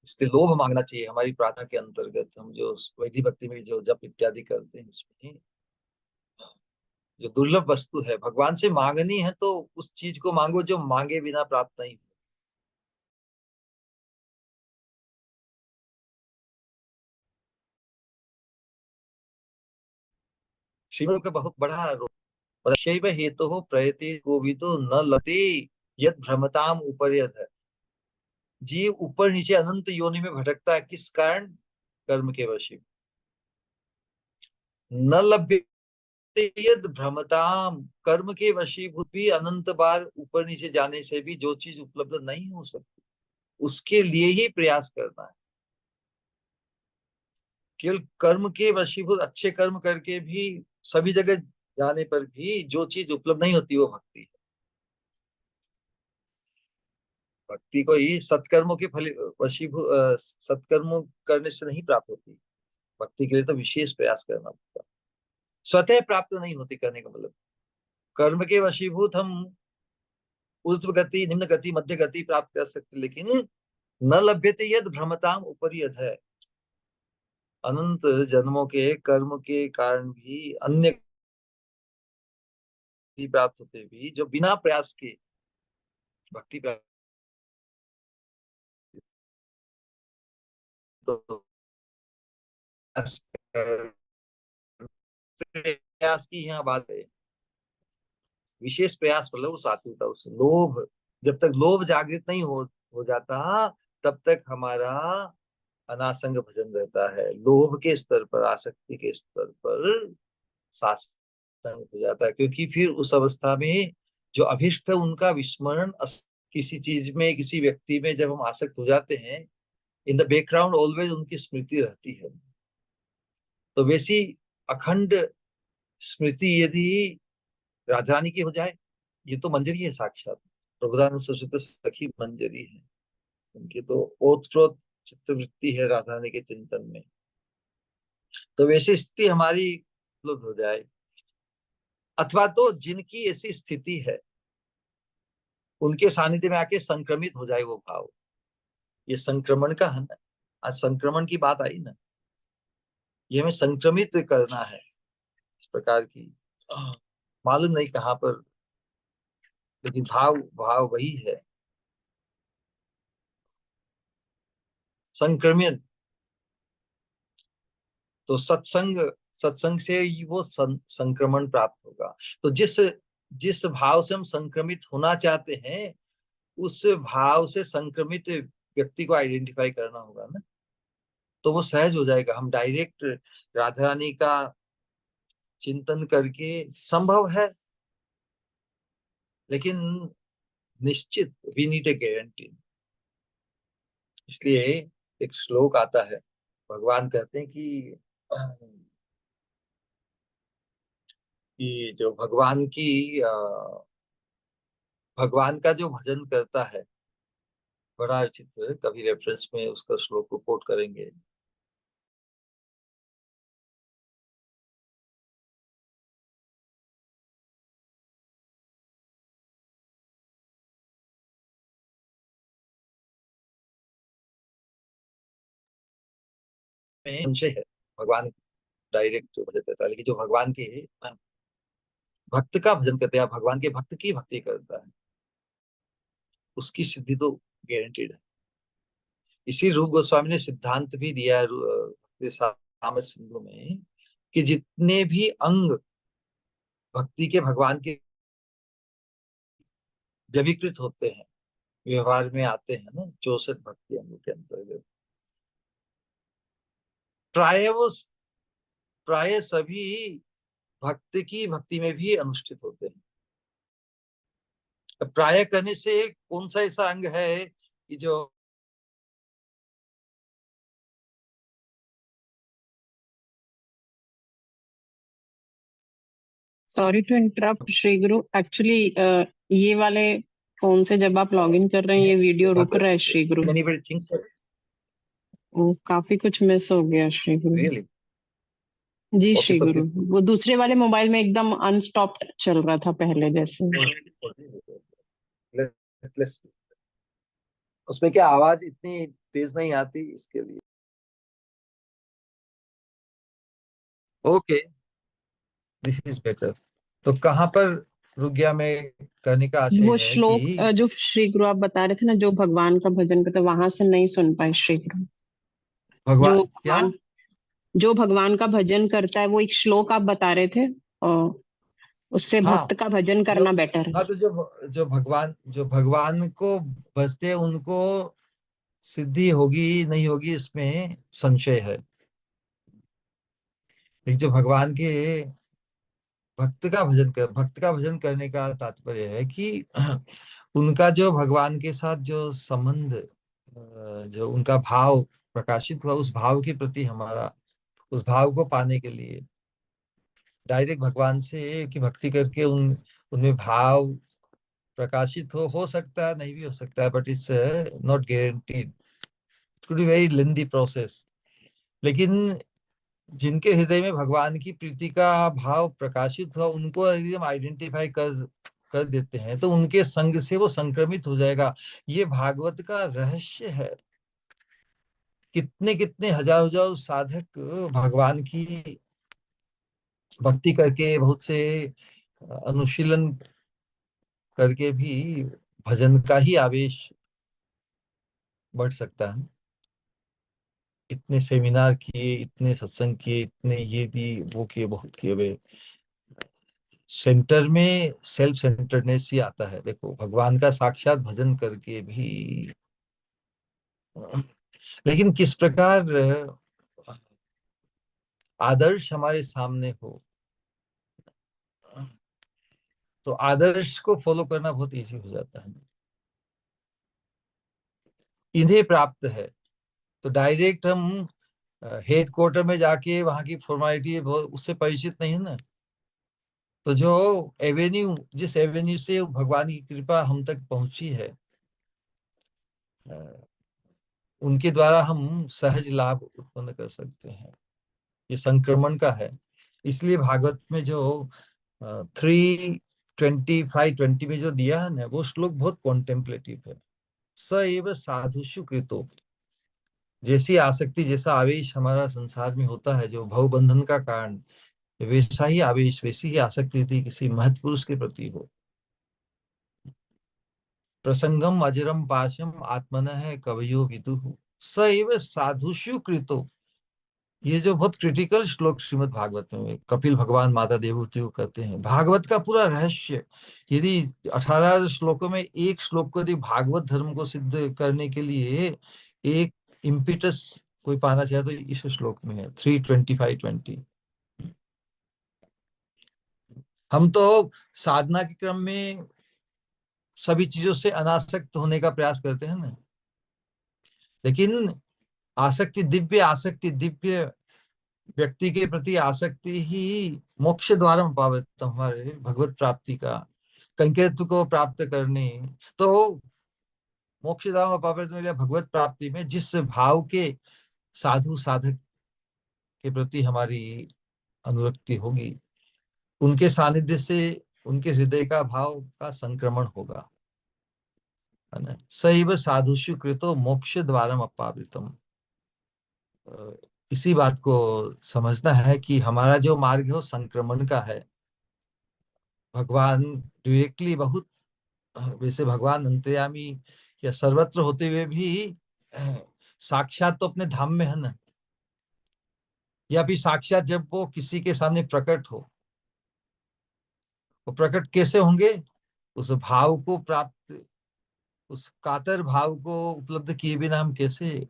इसलिए लोभ मांगना चाहिए हमारी प्रार्थना के अंतर्गत। हम जो वैदिक भक्ति में जो जप इत्यादि करते हैं, उसमें जो दुर्लभ वस्तु है भगवान से मांगनी है, तो उस चीज को मांगो जो मांगे बिना प्राप्त नहीं हो। शिव का बहुत बड़ा रोल। शैव हेतु हो प्रयते कोविदो न लते यद भ्रमताम उपर्यत है। जीव ऊपर नीचे अनंत योनि में भटकता है, किस कारण? कर्म के वशीभूत। न लभ्यते यद भ्रमताम, कर्म के वशीभूत भी अनंत बार ऊपर नीचे जाने से भी जो चीज उपलब्ध नहीं हो सकती, उसके लिए ही प्रयास करना है। केवल कर्म के वशीभूत अच्छे कर्म करके भी सभी जगह जाने पर भी जो चीज उपलब्ध नहीं होती वो भक्ति है। भक्ति को ही सत्कर्मों के फल वशीभूत सत्कर्म करने से नहीं प्राप्त होती। भक्ति के लिए तो विशेष प्रयास करना पड़ता है, स्वतः प्राप्त नहीं होती। करने का मतलब कर्म के वशीभूत हम ऊर्ध्व गति, निम्न गति, मध्य गति प्राप्त कर सकते, लेकिन न लभ्यते यद भ्रमताम उपरि यद है। अनंत जन्मों के कर्म के कारण भी अन्य प्राप्त होते भी जो बिना प्रयास के भक्ति प्राप्त, तो प्रयास की यहाँ बात है। विशेष प्रयास मतलब उस आतुरता, उस लोभ। जब तक लोभ जागृत नहीं हो जाता, तब तक हमारा अनासंग भजन रहता है। लोभ के स्तर पर, आसक्ति के स्तर पर सात्संग हो जाता है, क्योंकि फिर उस अवस्था में जो अभिष्ट है उनका विस्मरण। किसी चीज में, किसी व्यक्ति में जब हम आसक्त हो जाते हैं, इन द बैकग्राउंड ऑलवेज उनकी स्मृति रहती है। तो वैसी अखंड स्मृति यदि राधा रानी की हो जाए, ये तो मंजरी है साक्षात। प्रभुदानंद सरस्वती तो सखी मंजरी है, उनकी तो ओतप्रोत चित्तवृत्ति है राधा रानी के चिंतन में। तो वैसी स्थिति हमारी उपलब्ध हो जाए, अथवा तो जिनकी ऐसी स्थिति है उनके सानिध्य में आके संक्रमित हो जाए वो भाव। ये संक्रमण का है ना, आज संक्रमण की बात आई ना, ये हमें संक्रमित करना है इस प्रकार की। मालूम नहीं कहाँ पर, लेकिन भाव भाव वही है, संक्रमण। तो सत्संग, सत्संग से ही वो संक्रमण प्राप्त होगा। तो जिस जिस भाव से हम संक्रमित होना चाहते हैं, उस भाव से संक्रमित व्यक्ति को आइडेंटिफाई करना होगा ना, तो वो सहज हो जाएगा। हम डायरेक्ट राधा रानी का चिंतन करके संभव है, लेकिन निश्चित वी नीड ए गारंटी। इसलिए एक श्लोक आता है, भगवान कहते हैं कि जो भगवान का जो भजन करता है, बड़ा चित्र, कभी रेफरेंस में उसका श्लोक को कोट करेंगे। में संशय है, भगवान डायरेक्ट जो भजन करता है, लेकिन जो भगवान के भक्त का भजन करते हैं, भगवान के भक्त की भक्ति करता है, उसकी सिद्धि तो गारंटीड है। इसी रूप गोस्वामी ने सिद्धांत भी दिया है भक्ति सामर्थ सिंधु में, कि जितने भी अंग भक्ति के भगवान के व्यभिकृत होते हैं, व्यवहार में आते हैं ना, 64 भक्ति अंगों के अंतर्गत, प्राय सभी भक्त की भक्ति में भी अनुष्ठित होते हैं। प्राय करने से कौन सा ऐसा अंग है कि जो sorry to interrupt Shri Guru, actually ये वाले फोन से जब आप लॉगिन कर रहे हैं ये वीडियो रुक रहा है श्री गुरु। anybody thinks that वो काफी कुछ मिस हो गया श्री गुरु। really जी ओके श्री तो गुरु। वो दूसरे वाले मोबाइल में एकदम अनस्टॉप्ड चल रहा था पहले जैसे। उसमें क्या आवाज इतनी तेज नहीं आती इसके लिए। Okay, this is better. तो कहाँ पर रुक गया मैं? कहने का आशय वो है श्लोक कि जो श्री गुरु आप बता रहे थे ना, जो भगवान का भजन करते, वहां से नहीं सुन पाए श्री गुरु। जो भगवान क्या? भगवान जो भगवान का भजन करता है, वो एक श्लोक आप बता रहे थे, और उससे हाँ भक्त का भजन जो करना बेटर है। हाँ तो जो भगवान को भजते हैं उनको सिद्धि होगी नहीं होगी इसमें संशय है। लेकिन जो भगवान के भक्त का भजन करने का तात्पर्य है कि उनका जो भगवान के साथ जो संबंध, जो उनका भाव प्रकाशित हुआ, उस भाव के प्रति हमारा, उस भाव को पाने के लिए डायरेक्ट भगवान से की भक्ति करके उनमें भाव प्रकाशित हो सकता है, नहीं भी हो सकता है, but it's not guaranteed. Could be very lengthy process. लेकिन जिनके हृदय में भगवान की प्रीति का भाव प्रकाशित हुआ, उनको यदि हम आइडेंटिफाई कर कर देते हैं तो उनके संग से वो संक्रमित हो जाएगा। ये भागवत का रहस्य है। कितने कितने हजार हजार साधक भगवान की भक्ति करके, बहुत से अनुशीलन करके भी भजन का ही आवेश बढ़ सकता है। इतने सेमिनार किए, इतने सत्संग किए, इतने ये दी वो किए, बहुत किए वे, सेंटर में सेल्फ सेंटरनेस ही आता है। देखो भगवान का साक्षात भजन करके भी, लेकिन किस प्रकार आदर्श हमारे सामने हो, तो आदर्श को फॉलो करना बहुत इजी हो जाता है। इन्हें प्राप्त है तो डायरेक्ट हम हेड क्वार्टर में जाके वहां की फॉर्मेलिटी उससे परिचित नहीं है ना। तो जो एवेन्यू, जिस एवेन्यू से भगवान की कृपा हम तक पहुंची है, अ, उनके द्वारा हम सहज लाभ उत्पन्न कर सकते हैं। ये संक्रमण का है। इसलिए भागवत में जो 3:25-20 में जो दिया है ना, वो श्लोक बहुत कॉन्टेम्पलेटिव है। स एव साधुषु कृतो। जैसी आसक्ति, जैसा आवेश हमारा संसार में होता है जो भव बंधन का कारण, वैसा ही आवेश, वैसी ही आसक्ति यदि किसी महत् पुरुष के प्रति हो, प्रसंगम अजरम पाशम आत्मनः कवयो विदुः स एव साधुषु कृतो। ये जो बहुत क्रिटिकल श्लोक श्रीमद् भागवत में कपिल भगवान माता देवहूति को कहते हैं, भागवत का पूरा रहस्य। यदि 18 श्लोकों में एक श्लोक को यदि भागवत धर्म को सिद्ध करने के लिए एक इम्पिटस कोई पाना चाहे तो इस श्लोक में है, 3:25-20। हम तो साधना के क्रम में सभी चीजों से अनासक्त होने का प्रयास करते हैं ना, लेकिन दिव्य व्यक्ति के प्रति आसक्ति ही मोक्ष द्वार पावित, हमारे भगवत प्राप्ति का कंकरत्व को प्राप्त करने। तो मोक्ष द्वार पावित में भगवत प्राप्ति में जिस भाव के साधु साधक के प्रति हमारी अनुरक्ति होगी, उनके सानिध्य से उनके हृदय का भाव का संक्रमण होगा, है ना। सैव साधुषु कृतो मोक्ष द्वारम अपावृतम। इसी बात को समझना है कि हमारा जो मार्ग है वो संक्रमण का है। भगवान डायरेक्टली बहुत, वैसे भगवान अंतर्यामी या सर्वत्र होते हुए भी साक्षात तो अपने धाम में है ना, या भी साक्षात जब वो किसी के सामने प्रकट हो, वो प्रकट कैसे होंगे? उस भाव को प्राप्त, उस कातर भाव को उपलब्ध किए बिना हम कैसे, है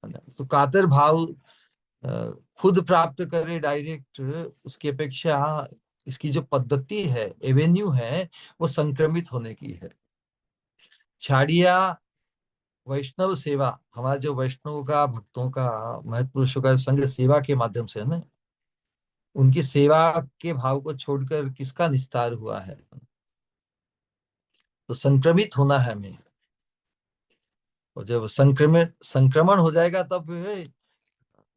ना? तो कातर भाव खुद प्राप्त करे डायरेक्ट, उसकी अपेक्षा इसकी जो पद्धति है, एवेन्यू है, वो संक्रमित होने की है। छाड़िया वैष्णव सेवा, हमारा जो वैष्णव का, भक्तों का, महत्पुरुषों का संग सेवा के माध्यम से है ना, उनकी सेवा के भाव को छोड़कर किसका निस्तार हुआ है? तो संक्रमित होना है हमें। और जब संक्रमण हो जाएगा तब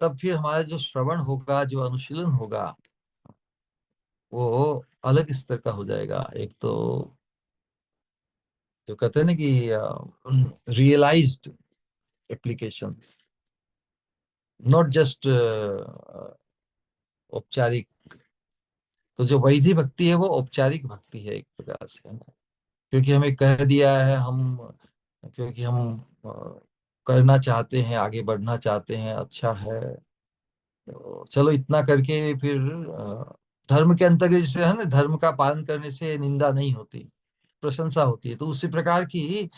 तब फिर हमारा जो श्रवण होगा, जो अनुशीलन होगा, वो अलग स्तर का हो जाएगा। एक तो जो कहते हैं ना कि रियलाइज्ड एप्लीकेशन, नॉट जस्ट औपचारिक। तो जो वैधि भक्ति है वो औपचारिक भक्ति है एक प्रकार से, है ना। क्योंकि हमें कह दिया है, हम क्योंकि हम करना चाहते हैं, आगे बढ़ना चाहते हैं, अच्छा है, तो चलो इतना करके फिर धर्म के अंतर्गत जैसे है ना, धर्म का पालन करने से निंदा नहीं होती, प्रशंसा होती है। तो उसी प्रकार की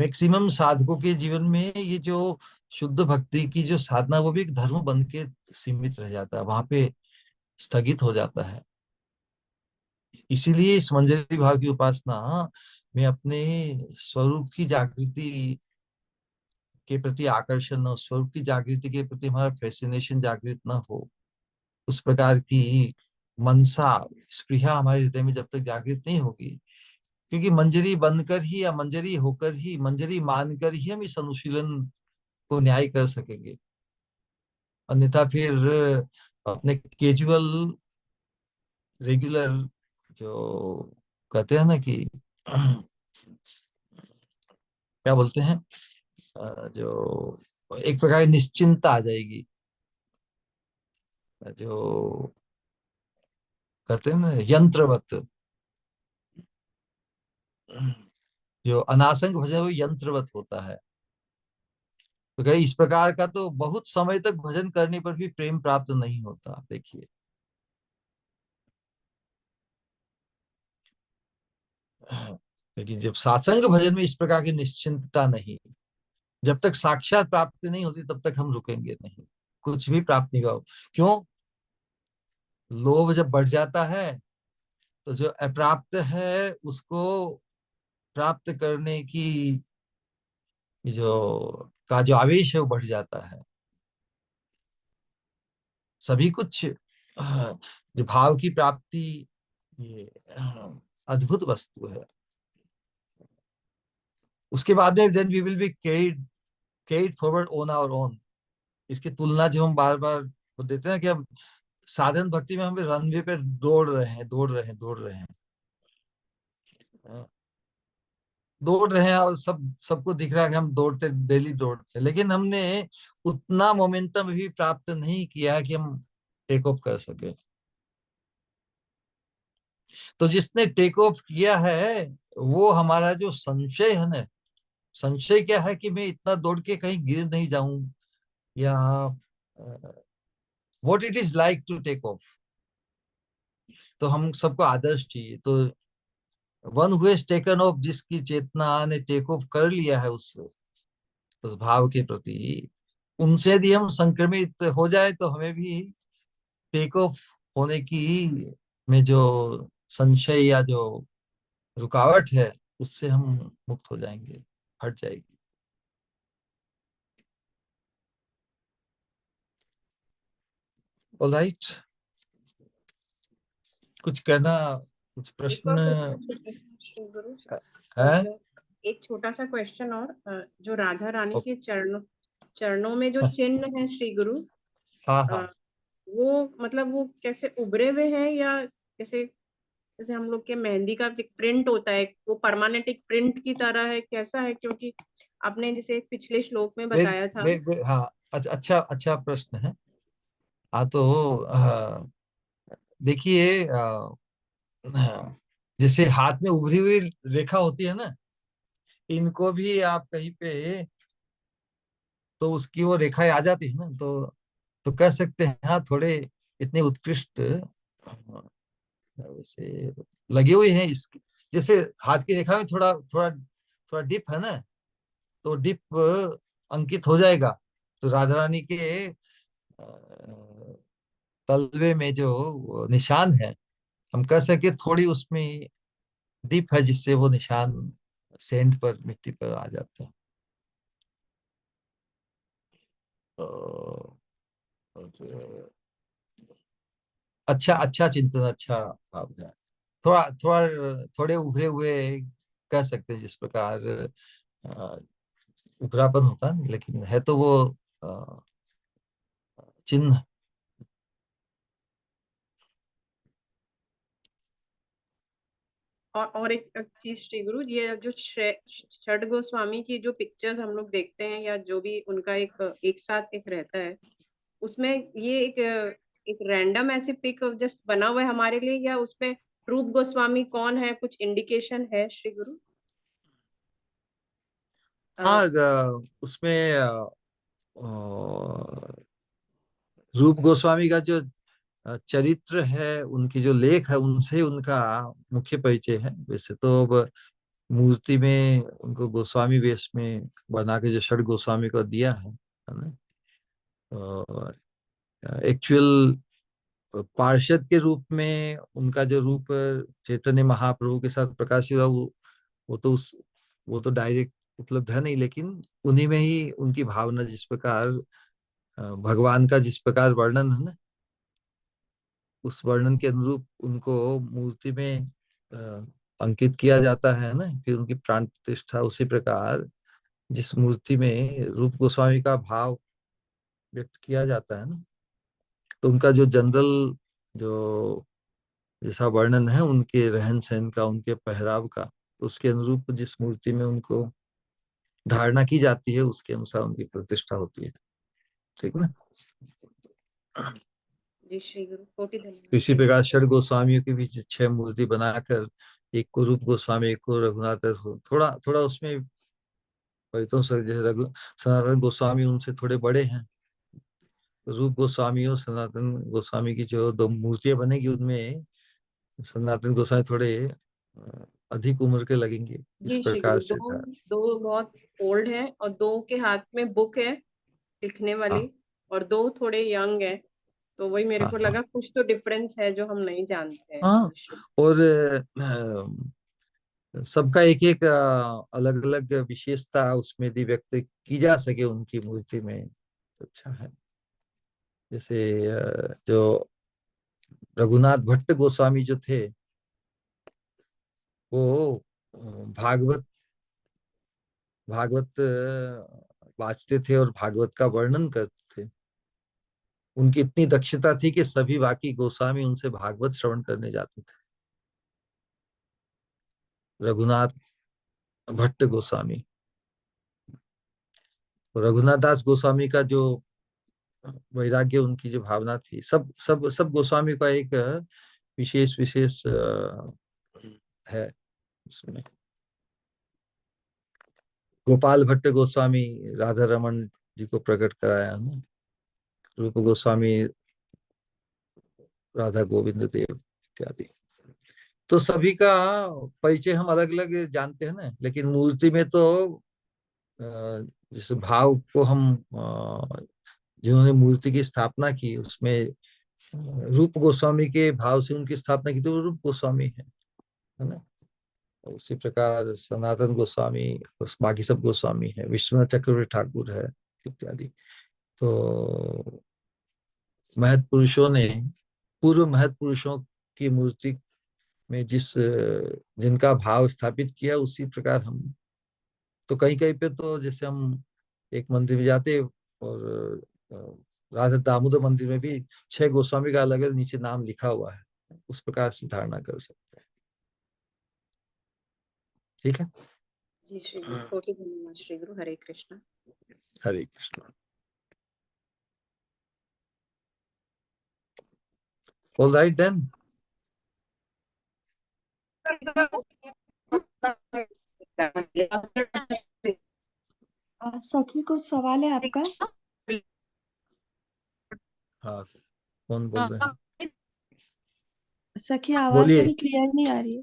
मैक्सिमम साधकों के जीवन में ये जो शुद्ध भक्ति की जो साधना, वो भी एक धर्म बन के सीमित रह जाता है, वहां पे स्थगित हो जाता है। इसीलिए इस मंजरी भाव की उपासना में अपने स्वरूप की जागृति के प्रति आकर्षण न हो, स्वरूप की जागृति के प्रति हमारा फैसिनेशन जागृत ना हो, उस प्रकार की मनसा, स्पृहा हमारे हृदय में जब तक जागृत नहीं होगी। क्योंकि मंजरी बनकर ही या मंजरी होकर ही, मंजरी मानकर ही हम इस अनुशीलन को न्याय कर सकेंगे। अन्यथा फिर अपने कैजुअल रेगुलर जो कहते हैं ना कि क्या बोलते हैं, जो एक प्रकार की निश्चिंतता आ जाएगी, जो कहते हैं ना यंत्रवत, जो अनासंग भजन वो यंत्रवत होता है। तो कहीं इस प्रकार का तो बहुत समय तक भजन करने पर भी प्रेम प्राप्त नहीं होता, देखिए। लेकिन जब सात्संग भजन में इस प्रकार की निश्चिंतता नहीं, जब तक साक्षात प्राप्ति नहीं होती तब तक हम रुकेंगे नहीं, कुछ भी प्राप्त नहीं हो। क्यों? लोभ जब बढ़ जाता है तो जो अप्राप्त है उसको प्राप्त करने की जो का जो आवेश है वो बढ़ जाता है। सभी कुछ जो भाव की प्राप्ति, ये अद्भुत वस्तु है। उसके बाद में then we will be carried forward on our own. इसकी तुलना जो हम बार बार देते हैं ना कि हम साधन भक्ति में हम रनवे पे दौड़ रहे हैं, दौड़ रहे हैं, दौड़ रहे हैं, दौड़ रहे हैं, और सबको दिख रहा है कि हम दौड़ते, डेली दौड़ते हैं, लेकिन हमने उतना मोमेंटम भी प्राप्त नहीं किया है कि हम टेक ऑफ कर सके। तो जिसने टेक ऑफ किया है वो हमारा जो संशय है ना, संशय क्या है कि मैं इतना दौड़ के कहीं गिर नहीं जाऊं, या what it is like to take off. तो हम सबको आदर्श चाहिए। तो one who has taken off, जिसकी चेतना ने टेक ऑफ कर लिया है उस भाव के प्रति, उनसे यदि हम संक्रमित हो जाए तो हमें भी टेक ऑफ होने की में जो संशय या जो रुकावट है उससे हम मुक्त हो जाएंगे, हट जाएगी। ऑलराइट, कुछ कहना, कुछ एक और प्रश्न क्वेश्चन श्री गुरु, है? जो एक छोटा सा क्वेश्चन और, जो राधा रानी ओ, के चरणों चरणों में जो चिन्ह है श्री गुरु, हाँ अ, हाँ। वो मतलब वो कैसे उभरे हुए हैं, या जैसे जैसे हम लोग के मेहंदी का एक प्रिंट होता है, वो परमानेंट एक प्रिंट की तरह है, कैसा है? क्योंकि आपने जैसे एक पिछले श्लोक में बताया था। हाँ, अच्छा अच्छा प्रश्न है। हाँ तो देखिए, जैसे हाथ में उभरी हुई रेखा होती है ना, इनको भी आप कहीं पे तो उसकी वो रेखाएं आ जाती है ना, तो कह सकते हैं हाँ, थोड़े इतने उत्कृष्ट वैसे लगे हुए हैं इसके। जैसे हाथ की रेखा में थोड़ा थोड़ा थोड़ा डिप है ना, तो डिप अंकित हो जाएगा। तो राधा रानी के तलवे में जो वो निशान है, हम कह सके थोड़ी उसमें डिप है, जिससे वो निशान सेंट पर, मिट्टी पर आ जाते हैं। तो और अच्छा अच्छा चिंतन, अच्छा भाव है। थोड़ा थोड़ा थोड़े उभरे हुए कह सकते हैं, जिस प्रकार अ, उभरापन होता है, लेकिन है तो वो चिन्ह। और एक चीज श्री गुरु, ये जो षड गोस्वामी की जो पिक्चर्स हम लोग देखते हैं, या जो भी उनका एक साथ एक रहता है, उसमें ये एक रैंडम ऐसे पिक जस्ट बना हुआ है हमारे लिए, या उसमें रूप गोस्वामी कौन है, कुछ इंडिकेशन है श्री गुरु? हाँ, अ, उसमें रूप गोस्वामी का जो चरित्र है, उनकी जो लेख है, उनसे उनका मुख्य परिचय है। वैसे तो अब मूर्ति में उनको गोस्वामी वेश में बना के जो षड गोस्वामी को दिया है ना, एक्चुअल पार्षद के रूप में उनका जो रूप चैतन्य महाप्रभु के साथ प्रकाशित हुआ, वो तो उस वो तो डायरेक्ट उपलब्ध है नहीं, लेकिन उन्हीं में ही उनकी भावना, जिस प्रकार भगवान का जिस प्रकार वर्णन है ना, उस वर्णन के अनुरूप उनको मूर्ति में अंकित किया जाता है ना, फिर उनकी प्राण प्रतिष्ठा उसी प्रकार जिस मूर्ति में रूप गोस्वामी का भाव व्यक्त किया जाता है ना, तो उनका जो जनरल जो जैसा वर्णन है उनके रहन सहन का, उनके पहराव का, उसके अनुरूप जिस मूर्ति में उनको धारणा की जाती है, उसके अनुसार उनकी प्रतिष्ठा होती है। ठीक ना। जी श्री गुरु, कोटि धन्यवाद तो इसी श्री गुरु। प्रकार षड गोस्वामियों के बीच 6 मूर्ति बनाकर, एक को रूप गोस्वामी, एक को रघुनाथ, थोड़ा थोड़ा उसमें परितों से, जैसे रघु सनातन गोस्वामी उनसे थोड़े बड़े हैं, रूप गोस्वामी और सनातन गोस्वामी की जो 2 मूर्तियां बनेगी, उनमें सनातन गोस्वामी थोड़े अधिक उम्र के लगेंगे, इस जी श्री प्रकार गुरु, से दो था। दो बहुत ओल्ड है, और दो के हाथ में बुक है लिखने हाँ वाली, और दो थोड़े यंग है। तो वही मेरे हाँ को हाँ लगा कुछ तो डिफरेंस है जो हम नहीं जानते हैं। हाँ। श्री- और सबका एक एक अलग अलग विशेषता उसमें यदि व्यक्त की जा सके उनकी मूर्ति में, तो अच्छा है। जैसे जो रघुनाथ भट्ट गोस्वामी जो थे, वो भागवत भागवत वाचते थे और भागवत का वर्णन करते थे। उनकी इतनी दक्षता थी कि सभी बाकी गोस्वामी उनसे भागवत श्रवण करने जाते थे। रघुनाथ भट्ट गोस्वामी, रघुनाथ दास गोस्वामी का जो वैराग्य, उनकी जो भावना थी, सब सब सब गोस्वामी का एक विशेष विशेष है इसमें। गोपाल भट्ट गोस्वामी राधा रमन जी को प्रकट कराया ना, रूप गोस्वामी राधा गोविंद देव इत्यादि। तो सभी का परिचय हम अलग अलग जानते हैं ना, लेकिन मूर्ति में तो जिस भाव को हम जिन्होंने मूर्ति की स्थापना की, उसमें रूप गोस्वामी के भाव से उनकी स्थापना की, तो वो रूप गोस्वामी है ना। उसी प्रकार सनातन गोस्वामी, उस बाकी सब गोस्वामी है, विश्वनाथ चक्रवर्ती ठाकुर है इत्यादि। तो महत पुरुषों ने, पूर्व महत पुरुषों की मूर्ति में जिनका भाव स्थापित किया, उसी प्रकार हम, तो कहीं कहीं पे तो जैसे हम एक मंदिर में जाते, और अ, राधा दामोदर मंदिर में भी 6 गोस्वामी का अलग अलग नीचे नाम लिखा हुआ है, उस प्रकार से धारणा कर सकते हैं। ठीक है। जी श्री गुरु, कोटि धन्यवाद Shri Guru. Hare Krishna. Hare Krishna. All right then. सखी कुछ सवाल है आपका? हाँ, कौन बोल रहे हैं? सखी आवाज बोलिए। थोड़ी क्लियर नहीं आ रही है।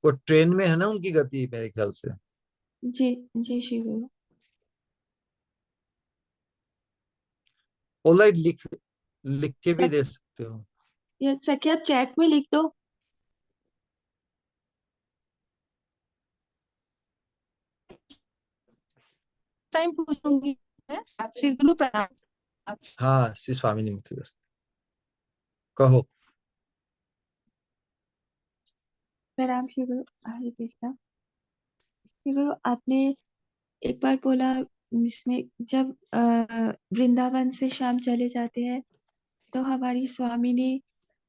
वो ट्रेन में है ना, उनकी गति मेरे ख्याल से। जी जी शिव। ऑल राइट, लिख लिख के भी दे सकते हो। ये सखी आप चैट में लिख दो। टाइम पूछूंगी मैं आपसे, गुरु प्रणाम। हाँ, श्री स्वामी मुक्ति, कहो। प्रणाम शिव। हरे कृष्णा। शिव, आपने एक बार बोला इसमें जब वृंदावन से श्याम चले जाते हैं तो हमारी स्वामिनी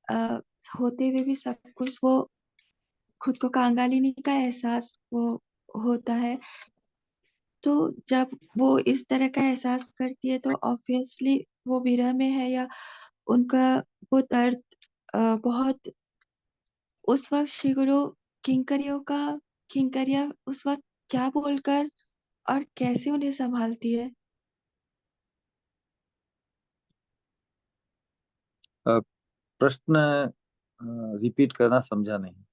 अ, होते हुए भी सब कुछ वो खुद को कांगालिनी का एहसास वो होता है। तो जब वो इस तरह का एहसास करती है तो ऑब्वियसली वो विरह में है या उनका वो दर्द बहुत उस वक्त श्री गुरु किंकरिया उस वक्त क्या बोलकर और कैसे उन्हें संभालती है। अ, प्रश्न रिपीट करना समझा नहीं।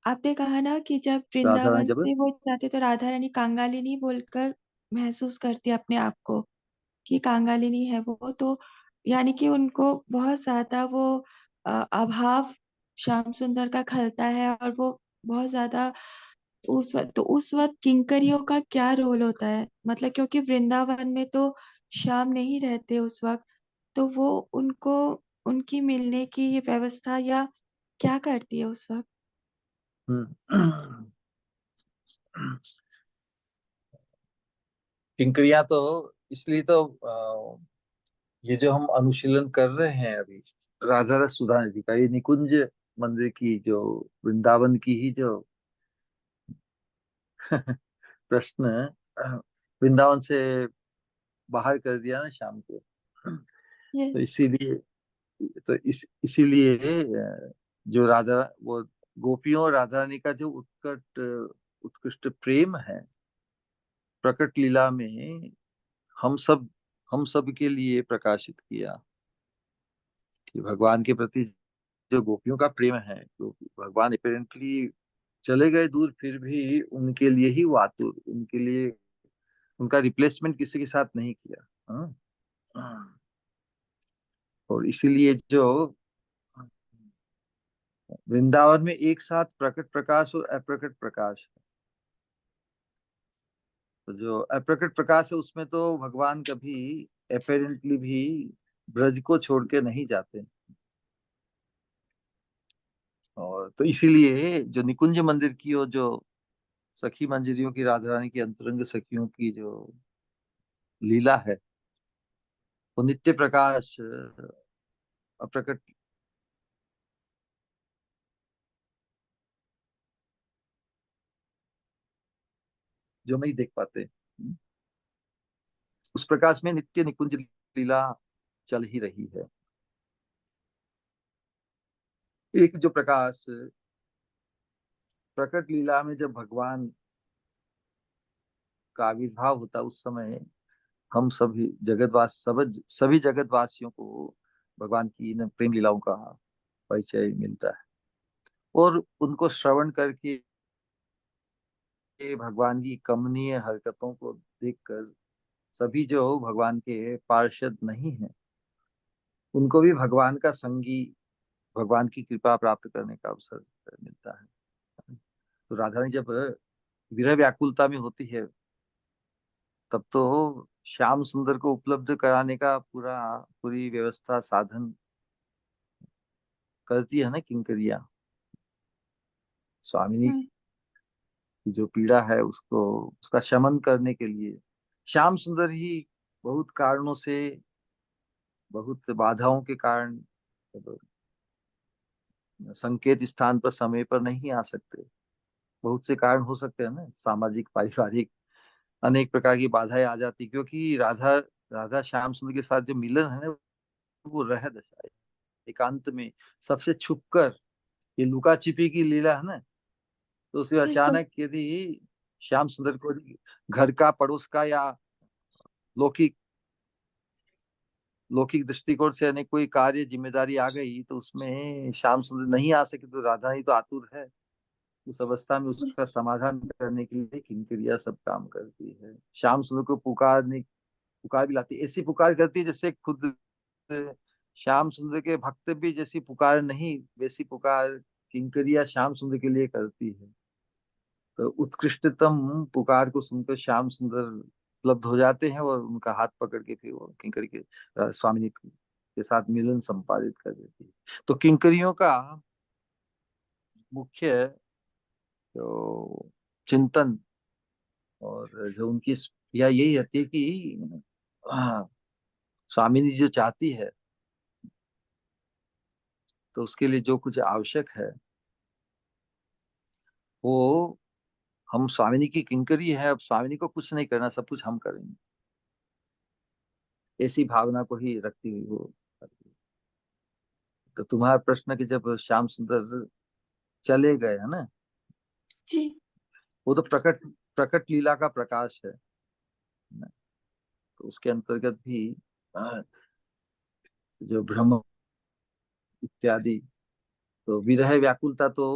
आपने कहा ना कि जब राधा रानी वृंदावन जब से वो जाते तो राधा रानी कांगालिनी बोलकर महसूस करती है अपने आप को कि कांगालिनी है वो, तो यानी कि उनको बहुत ज्यादा वो अभाव श्याम सुंदर का खलता है और वो बहुत ज्यादा उस वक्त किंकरियों का क्या रोल होता है, मतलब क्योंकि वृंदावन में तो श्याम नहीं रहते उस वक्त, तो वो उनको उनकी मिलने की ये व्यवस्था या क्या करती है उस वक्त। किंकरिया तो इसलिए तो ये जो हम अनुशीलन कर रहे हैं अभी राधा रस सुधा निधि का, ये निकुंज मंदिर की जो वृंदावन की ही जो प्रश्न वृंदावन से बाहर कर दिया ना शाम को, तो यस। इसीलिए इसीलिए जो राधा वो गोपियों और राधा रानी का जो उत्कृष्ट प्रेम है प्रकट लीला में हम सब हम सब के लिए प्रकाशित किया कि भगवान के प्रति जो गोपियों का प्रेम है, तो भगवान अपेरेंटली चले गए दूर, फिर भी उनके लिए ही वो आतुर, उनके लिए उनका रिप्लेसमेंट किसी के साथ नहीं किया। हाँ? और इसीलिए जो वृंदावन में एक साथ प्रकट प्रकाश और अप्रकट प्रकाश है, तो जो अप्रकट प्रकाश है उसमें तो भगवान कभी अपेरेंटली भी ब्रज को छोड़ के नहीं जाते। और तो इसीलिए जो निकुंज मंदिर की और जो सखी मंजरियों की, राधा रानी की अंतरंग सखियों की जो लीला है, वो नित्य प्रकाश अप्रकट जो नहीं देख पाते, उस प्रकाश में नित्य निकुंज लीला चल ही रही है। एक जो प्रकाश प्रकट लीला में जब भगवान का आविर्भाव होता उस समय हम सभी सभी जगतवासियों को भगवान की इन प्रेम लीलाओं का परिचय मिलता है, और उनको श्रवण करके भगवान की कमनीय हरकतों को देखकर सभी जो भगवान के पार्षद नहीं हैं उनको भी भगवान का संगी, भगवान की कृपा प्राप्त करने का अवसर मिलता है। तो राधा रानी जब विरह व्याकुलता में होती है तब तो श्याम सुंदर को उपलब्ध कराने का पूरी व्यवस्था साधन करती है ना किंकरिया। स्वामिनी हम्म। की जो पीड़ा है उसको उसका शमन करने के लिए श्याम सुंदर ही बहुत कारणों से, बहुत बाधाओं के कारण संकेत स्थान पर समय पर नहीं आ सकते। बहुत से कारण हो सकते हैं ना, सामाजिक पारिवारिक अनेक प्रकार की बाधाएं आ जाती, क्योंकि राधा राधा श्याम सुंदर के साथ जो मिलन है ना वो रह दशा है, एकांत में सबसे छुप कर, ये लुका छिपी की लीला है ना, तो उसमें बिल्कुल। अचानक यदि श्याम सुंदर को घर का, पड़ोस का या लौकिक लौकिक दृष्टिकोण से अनेक कोई कार्य जिम्मेदारी आ गई तो उसमें श्याम सुंदर नहीं आ सके, तो राधा ही तो आतुर है, उस अवस्था में उसका समाधान करने के लिए किंकरिया सब काम करती है। श्याम सुंदर को पुकार भी लाती है, ऐसी पुकार करती है जैसे खुद श्याम सुंदर के भक्त भी जैसी पुकार नहीं, वैसी पुकार किंकरिया श्याम सुंदर के लिए करती है। तो उत्कृष्टतम पुकार को सुनकर श्याम सुंदर उपलब्ध हो जाते हैं और उनका हाथ पकड़ के फिर वो किंकरी के स्वामिनी के साथ मिलन संपादित कर देती है। तो किंकरियों का मुख्य जो चिंतन और जो उनकी या यही रहती है कि स्वामिनी जो चाहती है तो उसके लिए जो कुछ आवश्यक है वो, हम स्वामिनी की किंकरी है, अब स्वामिनी को कुछ नहीं करना, सब कुछ हम करेंगे, ऐसी भावना को ही रखती हुई वो करती है। तो तुम्हारा प्रश्न कि जब श्याम सुंदर चले गए है ना, जी। वो तो प्रकट प्रकट लीला का प्रकाश है ना? तो उसके अंतर्गत भी अ, जो ब्रह्म इत्यादि, तो विरह व्याकुलता तो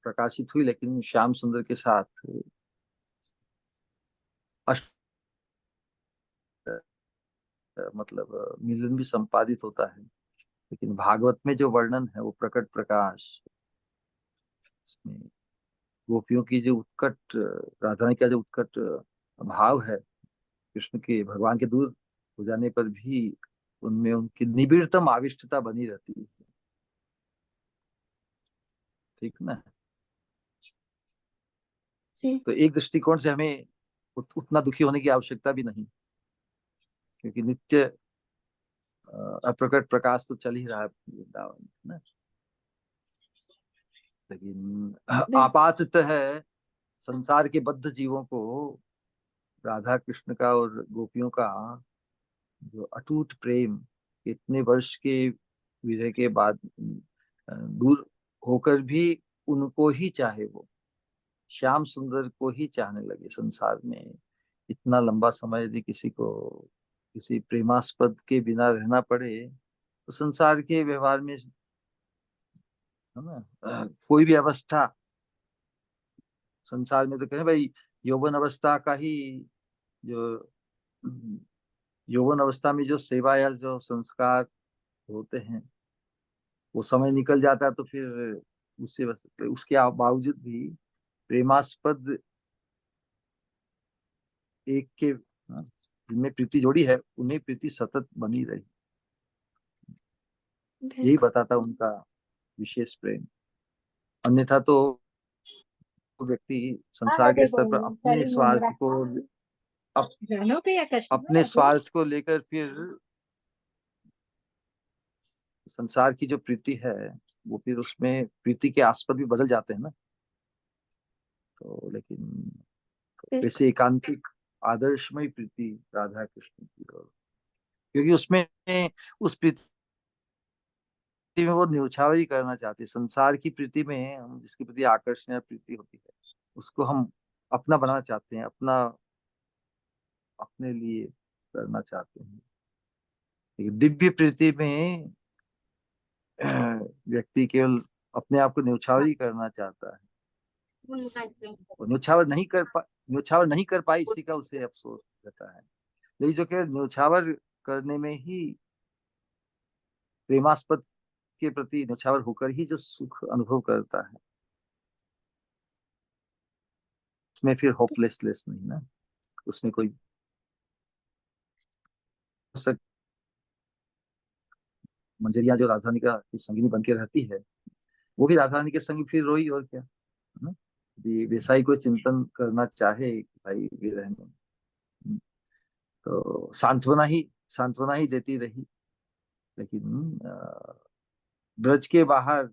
प्रकाशित हुई, लेकिन श्याम सुंदर के साथ अष्ट मतलब मिलन भी संपादित होता है। लेकिन भागवत में जो वर्णन है वो प्रकट प्रकाश, इसमें गोपियों की जो उत्कट, राधा रानी का जो उत्कट भाव है कृष्ण के, भगवान के दूर हो जाने पर भी उनमें उनकी निबिड़तम आविष्टता बनी रहती है। ठीक ना? जी। तो एक दृष्टिकोण से हमें उतना दुखी होने की आवश्यकता भी नहीं, क्योंकि नित्य अप्रकट प्रकाश तो चल ही रहा है वृंदावन में ना। लेकिन बिल्कुल। आपाततः है संसार के बद्ध जीवों को राधा कृष्ण का और गोपियों का जो अटूट प्रेम, इतने वर्ष के विरह के बाद दूर होकर भी उनको ही चाहे, वो श्याम सुंदर को ही चाहने लगे। संसार में इतना लंबा समय यदि किसी को किसी प्रेमास्पद के बिना रहना पड़े, तो संसार के व्यवहार में, है ना, कोई भी अवस्था संसार में तो कहें भाई, यौवन अवस्था का ही जो यौवन अवस्था में जो सेवा या जो संस्कार होते हैं, वो समय निकल जाता है तो फिर उससे उसके बावजूद भी प्रेमास्पद एक के, हाँ, जिनमें प्रीति जोड़ी है उन्हें प्रीति सतत बनी रही, यही बिल्कुल। बताता उनका विशेष प्रेम। अन्यथा तो व्यक्ति संसार के स्तर पर अपने स्वार्थ को अपने स्वार्थ को लेकर फिर संसार की जो प्रीति है वो फिर उसमें प्रीति के आस्पद भी बदल जाते हैं ना। तो लेकिन बिल्कुल। वैसे एकांतिक आदर्शमय प्रीति राधा कृष्ण की, और क्योंकि उसमें उस प्रीति में वो न्यौछावर करना चाहते हैं। संसार की प्रीति में हम जिसके प्रति आकर्षण या प्रीति होती है उसको हम अपना बनाना चाहते हैं, अपना अपने लिए करना चाहते हैं। लेकिन दिव्य प्रीति में व्यक्ति केवल अपने आप को न्यौछावर ही करना चाहता है, और न्यौछावर नहीं कर पाई, इसी का उसे अफसोस रहता है। लेकिन जो केवल न्यौछावर करने में ही, प्रेमास्पद के प्रति न्यौछावर होकर ही जो सुख अनुभव करता है, उसमें फिर होपलेसनेस नहीं ना, उसमें कोई मंजरिया जो राजधानी का संगिनी बन के रहती है, वो भी राजधानी के संग फिर रोई, और क्या, है ना? यदि वैसा ही कोई चिंतन करना चाहे कि भाई वे रहने, तो सांत्वना ही देती रही। लेकिन ब्रज के बाहर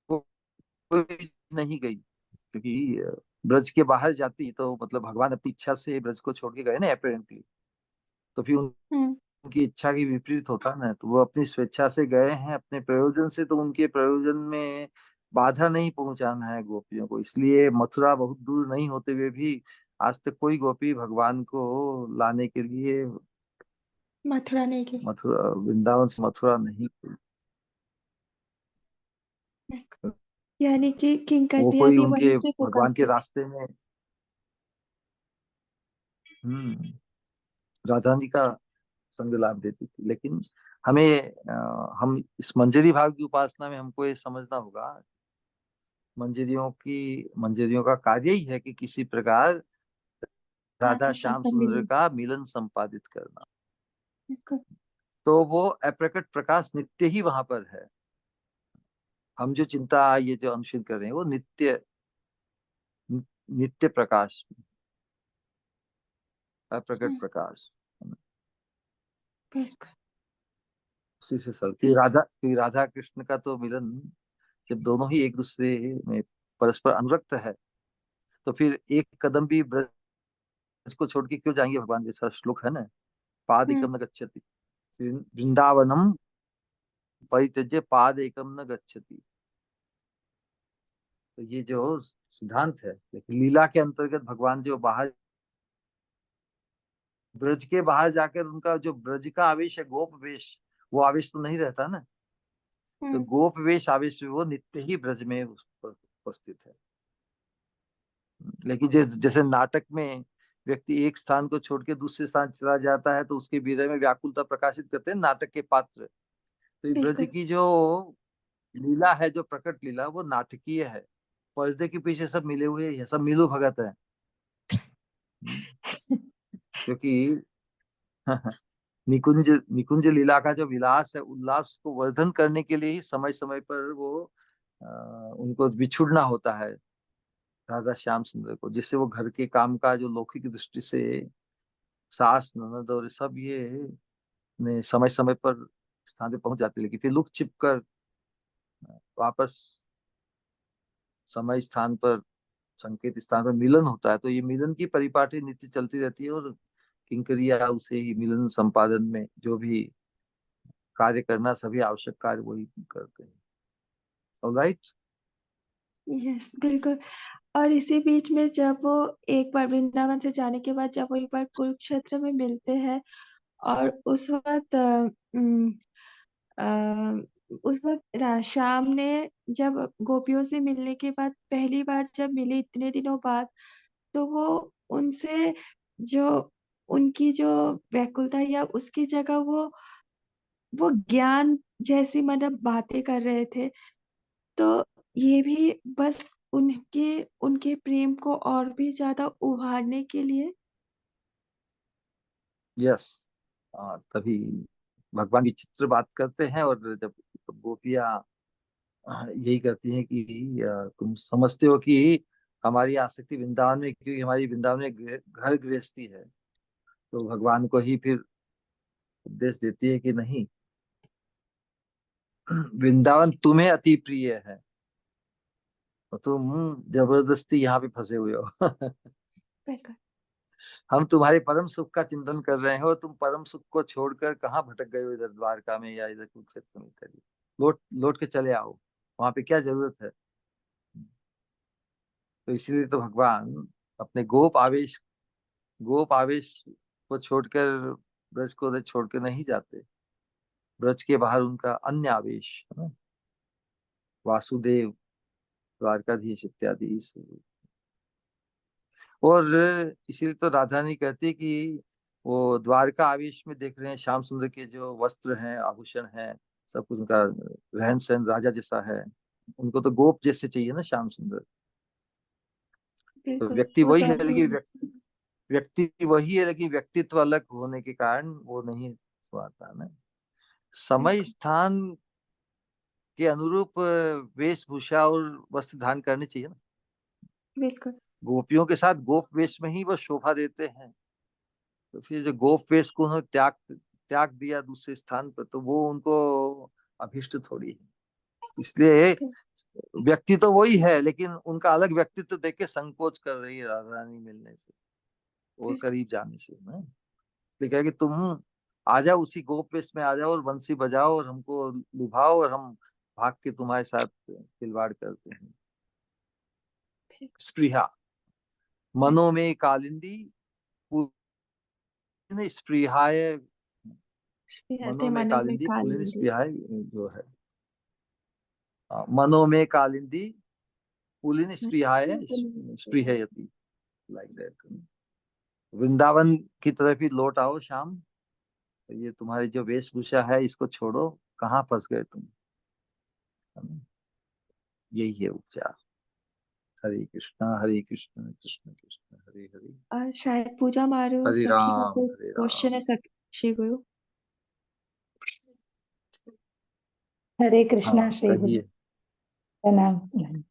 कोई नहीं गई, क्योंकि ब्रज के बाहर जाती तो मतलब भगवान अपनी इच्छा से ब्रज को छोड़ के गए ना अपेरेंटली, तो फिर हम्म। उनकी इच्छा के विपरीत होता ना, तो वो अपनी स्वेच्छा से गए हैं अपने प्रयोजन से, तो उनके प्रयोजन में बाधा नहीं पहुंचाना है गोपियों को। इसलिए मथुरा बहुत दूर नहीं होते हुए भी आज तक कोई गोपी भगवान को लाने के लिए मथुरा नहीं गई। मथुरा, वृंदावन से मथुरा नहीं गई। यानी कि वो किंकरियां कोई भी वहीं उनके से भगवान के पुकारती थी। रास्ते में, हम्म, राधा जी का संग लाभ देती थी। लेकिन हमें हम इस मंजरी भाव की उपासना में हमको ये समझना होगा, मंजरियों का कार्य ही है कि किसी प्रकार राधा राधा श्याम कृष्ण सुंदर मिलन। का मिलन संपादित करना। बिल्कुल। तो वो अप्रकट प्रकाश नित्य ही वहां पर है। हम जो चिंता ये जो अनुष्ठित कर रहे हैं वो नित्य नित्य प्रकाश, अप्रकट प्रकाश। बिल्कुल। उसी से सब कि राधा कृष्ण का तो मिलन जब दोनों ही एक दूसरे में परस्पर अनुरक्त है, तो फिर एक कदम भी ब्रज को छोड़ के क्यों जाएंगे भगवान, जैसा श्लोक है ना, पाद हम्म। एकम न गच्छति, वृंदावनम परित्यज्य पाद एकम न गच्छति। तो ये जो सिद्धांत है, लेकिन लीला के अंतर्गत भगवान जो बाहर ब्रज के बाहर जाकर उनका जो ब्रज का आवेश है, गोप वेश, वो आवेश तो नहीं रहता ना। तो हम्म। गोप वेश आवेश वो नित्य ही ब्रज में उपस्थित है। लेकिन जैसे नाटक में व्यक्ति एक स्थान को छोड़ के दूसरे स्थान चला जाता है, तो उसके विरह में व्याकुलता प्रकाशित करते हैं नाटक के पात्र। तो ये ब्रज बिल्कुल। की जो लीला है, जो प्रकट लीला, वो नाटकीय है। पर्दे के पीछे सब मिले हुए हैं, सब मिलो भगत है। क्योंकि निकुंज निकुंज लीला का जो विलास है, उल्लास को वर्धन करने के लिए ही समय समय पर वो उनको बिछुड़ना होता है राधा श्याम सुंदर को, जिससे वो घर के काम का जो लौकिक दृष्टि से सास ननद और सब ये ने समय समय पर स्थान पे पहुंच जाते, लेकिन फिर लुक छिप कर वापस समय स्थान पर, संकेत स्थान पर मिलन होता है। तो ये मिलन की परिपाटी नित्य चलती रहती है, और किंकरिया उसे ही मिलन संपादन में जो भी कार्य करना, सभी आवश्यक कार्य वही करते हैं। ऑलराइट। यस, बिल्कुल। और इसी बीच में जब वो एक बार वृंदावन से जाने के बाद जब वो एक बार कुरुक्षेत्र में मिलते हैं, और उस वक्त उस वक्त श्याम ने जब गोपियों से मिलने के बाद पहली बार जब मिले इतने दिनों बाद, तो वो उनसे जो उनकी जो व्याकुलता या उसकी जगह वो ज्ञान जैसी मतलब बातें कर रहे थे। तो ये भी बस उनके उनके प्रेम को और भी ज्यादा उभारने के लिए। यस। तभी भगवान विचित्र बात करते हैं, और जब गोपियां यही कहती हैं कि तुम समझते हो कि हमारी आसक्ति वृंदावन में, क्योंकि हमारी वृंदावन में घर गृहस्थी है, तो भगवान को ही फिर उपदेश देती है कि नहीं, वृंदावन तुम्हें अति प्रिय है, तो तुम जबरदस्ती यहाँ पे फंसे हुए हो। बिल्कुल। हम तुम्हारे परम सुख का चिंतन कर रहे हो, तुम परम सुख को छोड़कर कहाँ भटक गए हो, इधर द्वारका में या इधर कुरुक्षेत्र में इत्यादि। लौट लौट के चले आओ, वहां पे क्या जरूरत है। तो इसीलिए तो भगवान अपने गोप आवेश को छोड़कर ब्रज को उधर छोड़ के नहीं जाते। ब्रज के बाहर उनका अन्य आवेश है ना, वासुदेव, द्वारकाधीश इत्यादि। और इसीलिए तो राधा रानी कहती है कि वो द्वारका आवेश में देख रहे हैं श्याम सुंदर के जो वस्त्र हैं, आभूषण हैं, सब कुछ उनका रहन सहन राजा जैसा है। उनको तो गोप जैसे चाहिए ना श्याम सुंदर। तो बिल्कुल, व्यक्ति वो वही तो है, अपने। लेकिन व्यक्ति वही है, लेकिन व्यक्तित्व अलग होने के कारण वो नहीं आता ना। समय बिल्कुल। स्थान के अनुरूप वेशभूषा और वस्त्र धारण करने चाहिए ना। बिल्कुल। गोपियों के साथ गोप वेश में ही वो शोभा देते हैं। तो फिर जो गोप वेश को उन्होंने त्याग त्याग दिया दूसरे स्थान पर, तो वो उनको अभिष्ट थोड़ी है। इसलिए व्यक्ति तो वही है, लेकिन उनका अलग व्यक्तित्व देख के संकोच कर रही है राधा रानी मिलने से और बिल्कुल। करीब जाने से ना। तो क्या कि तुम आ जाओ, उसी गोप वेश में आ जाओ और बंसी बजाओ और हमको लुभाओ, और हम भाग के तुम्हारे साथ खिलवाड़ करते हैं। स्पृहा मनो में कालिंदी पुलिन स्पृहाय, मनो में मनो में कालिंदी पुलिन कालिंदी। स्पृहाय जो है, मनो में कालिंदी पुलिन स्पृहाय स्पृहयति, लाइक दैट। वृंदावन की तरफ ही लौट आओ शाम, तो ये तुम्हारी जो वेशभूषा है इसको छोड़ो, कहाँ फंस गए तुम, है ना? यही है उपचार। हरे कृष्णा कृष्ण कृष्ण हरे हरे, और शायद पूजा मारू हरे सखी का राम कोई हरे क्वेश्चन है राम। श्री गुरु। हरे कृष्णा हाँ श्री गुरु। कहिए। प्रणाम। हरे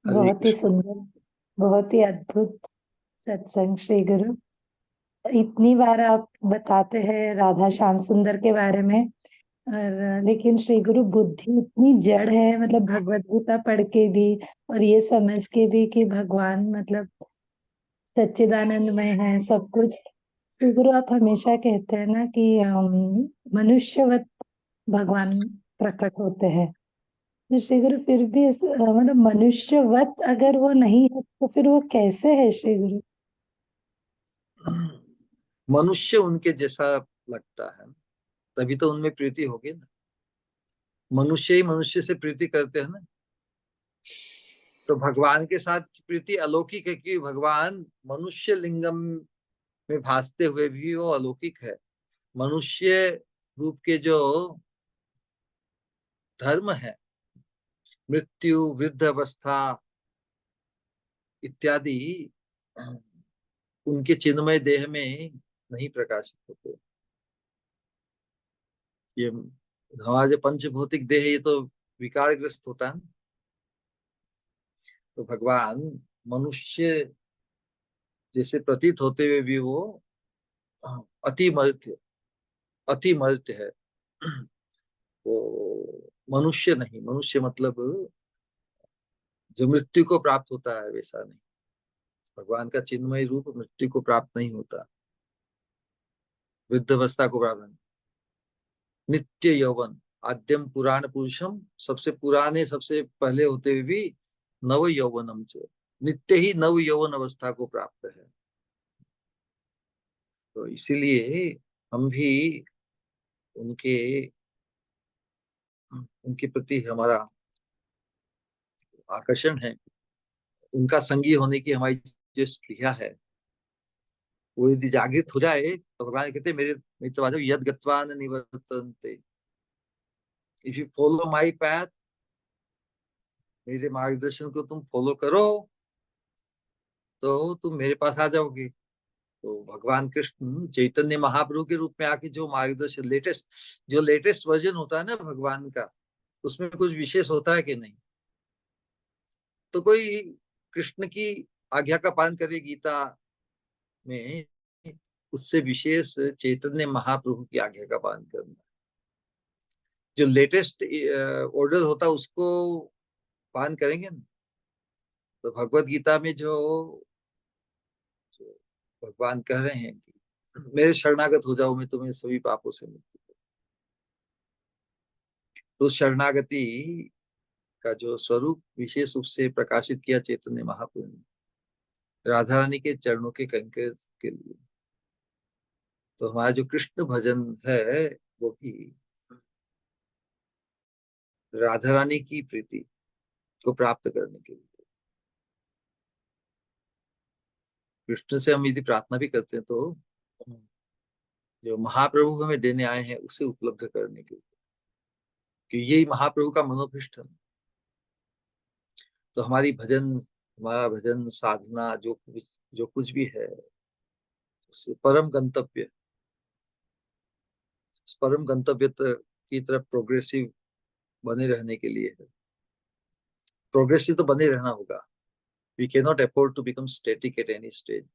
बहुत ही कृष्ण। सुंदर, बहुत ही अद्भुत सत्संग श्री गुरु। इतनी बार आप बताते हैं राधा श्याम सुंदर के बारे में, और लेकिन श्री गुरु बुद्धि इतनी जड़ है, मतलब भगवत गीता पढ़ के भी और ये समझ के भी कि भगवान मतलब सच्चिदानंदमय है सब कुछ। श्री गुरु आप हमेशा कहते हैं ना कि मनुष्यवत भगवान प्रकट होते हैं। तो श्री गुरु फिर भी मतलब मनुष्यवत अगर वो नहीं है तो फिर वो कैसे है श्री गुरु? मनुष्य उनके जैसा लगता है, तभी तो उनमें प्रीति होगी ना। मनुष्य ही मनुष्य से प्रीति करते हैं ना। तो भगवान के साथ प्रीति अलौकिक है कि भगवान मनुष्य लिंगम में भासते हुए भी वो अलौकिक है। मनुष्य रूप के जो धर्म है, मृत्यु, वृद्ध अवस्था इत्यादि, उनके चिन्मय देह में नहीं प्रकाशित होते। ये हमारा जो पंचभौतिक देह है ये तो विकारग्रस्त होता है ना। तो भगवान मनुष्य जैसे प्रतीत होते हुए भी वो अति मर्त्य, अति मर्त्य है। वो मनुष्य नहीं, मनुष्य मतलब जो मृत्यु को प्राप्त होता है वैसा नहीं। भगवान का चिन्मय रूप मृत्यु को प्राप्त नहीं होता, वृद्धावस्था को प्राप्त नहीं। नित्य यौवन, आद्यम पुराण पुरुषम, सबसे पुराने सबसे पहले होते हुए भी नव यौवनम च, नित्य ही नव यौवन अवस्था को प्राप्त है। तो इसीलिए हम भी उनके उनके प्रति हमारा आकर्षण है, उनका संगी होने की हमारी जो स्पृहा है वो यदि जागृत हो जाए तो भगवान कहते हैं मेरे मित्रवादो यद गत्वा न निवर्तन्ते, if you follow my path, मेरे मार्गदर्शन को तुम फॉलो करो तो तुम मेरे पास आ जाओगे। तो भगवान कृष्ण चैतन्य महाप्रभु के रूप में आके जो मार्गदर्शन लेटेस्ट वर्जन होता है ना भगवान का, उसमें कुछ विशेष होता है कि नहीं? तो कोई कृष्ण की आज्ञा का पालन करे गीता में, उससे विशेष चैतन्य महाप्रभु की आज्ञा का पालन करना। जो लेटेस्ट ऑर्डर होता है उसको पालन करेंगे ना। तो भगवत गीता में जो भगवान कह रहे हैं कि मेरे शरणागत हो जाओ, मैं तुम्हें सभी पापों से मुक्ति दूं। तो शरणागति का जो स्वरूप विशेष रूप से प्रकाशित किया चैतन्य महाप्रभु ने राधा रानी के चरणों के कंकड़ के लिए। तो हमारा जो कृष्ण भजन है वो भी राधा रानी की प्रीति को प्राप्त करने के लिए। कृष्ण से हम यदि प्रार्थना भी करते हैं तो जो महाप्रभु हमें देने आए हैं उसे उपलब्ध करने के लिए, कि यही महाप्रभु का मनोभिष्ट है। तो हमारा भजन साधना जो कुछ भी है उससे परम गंतव्य, परम गंतव्य की तरफ प्रोग्रेसिव बने रहने के लिए है। प्रोग्रेसिव तो बने रहना होगा। We can not afford to become static at any stage.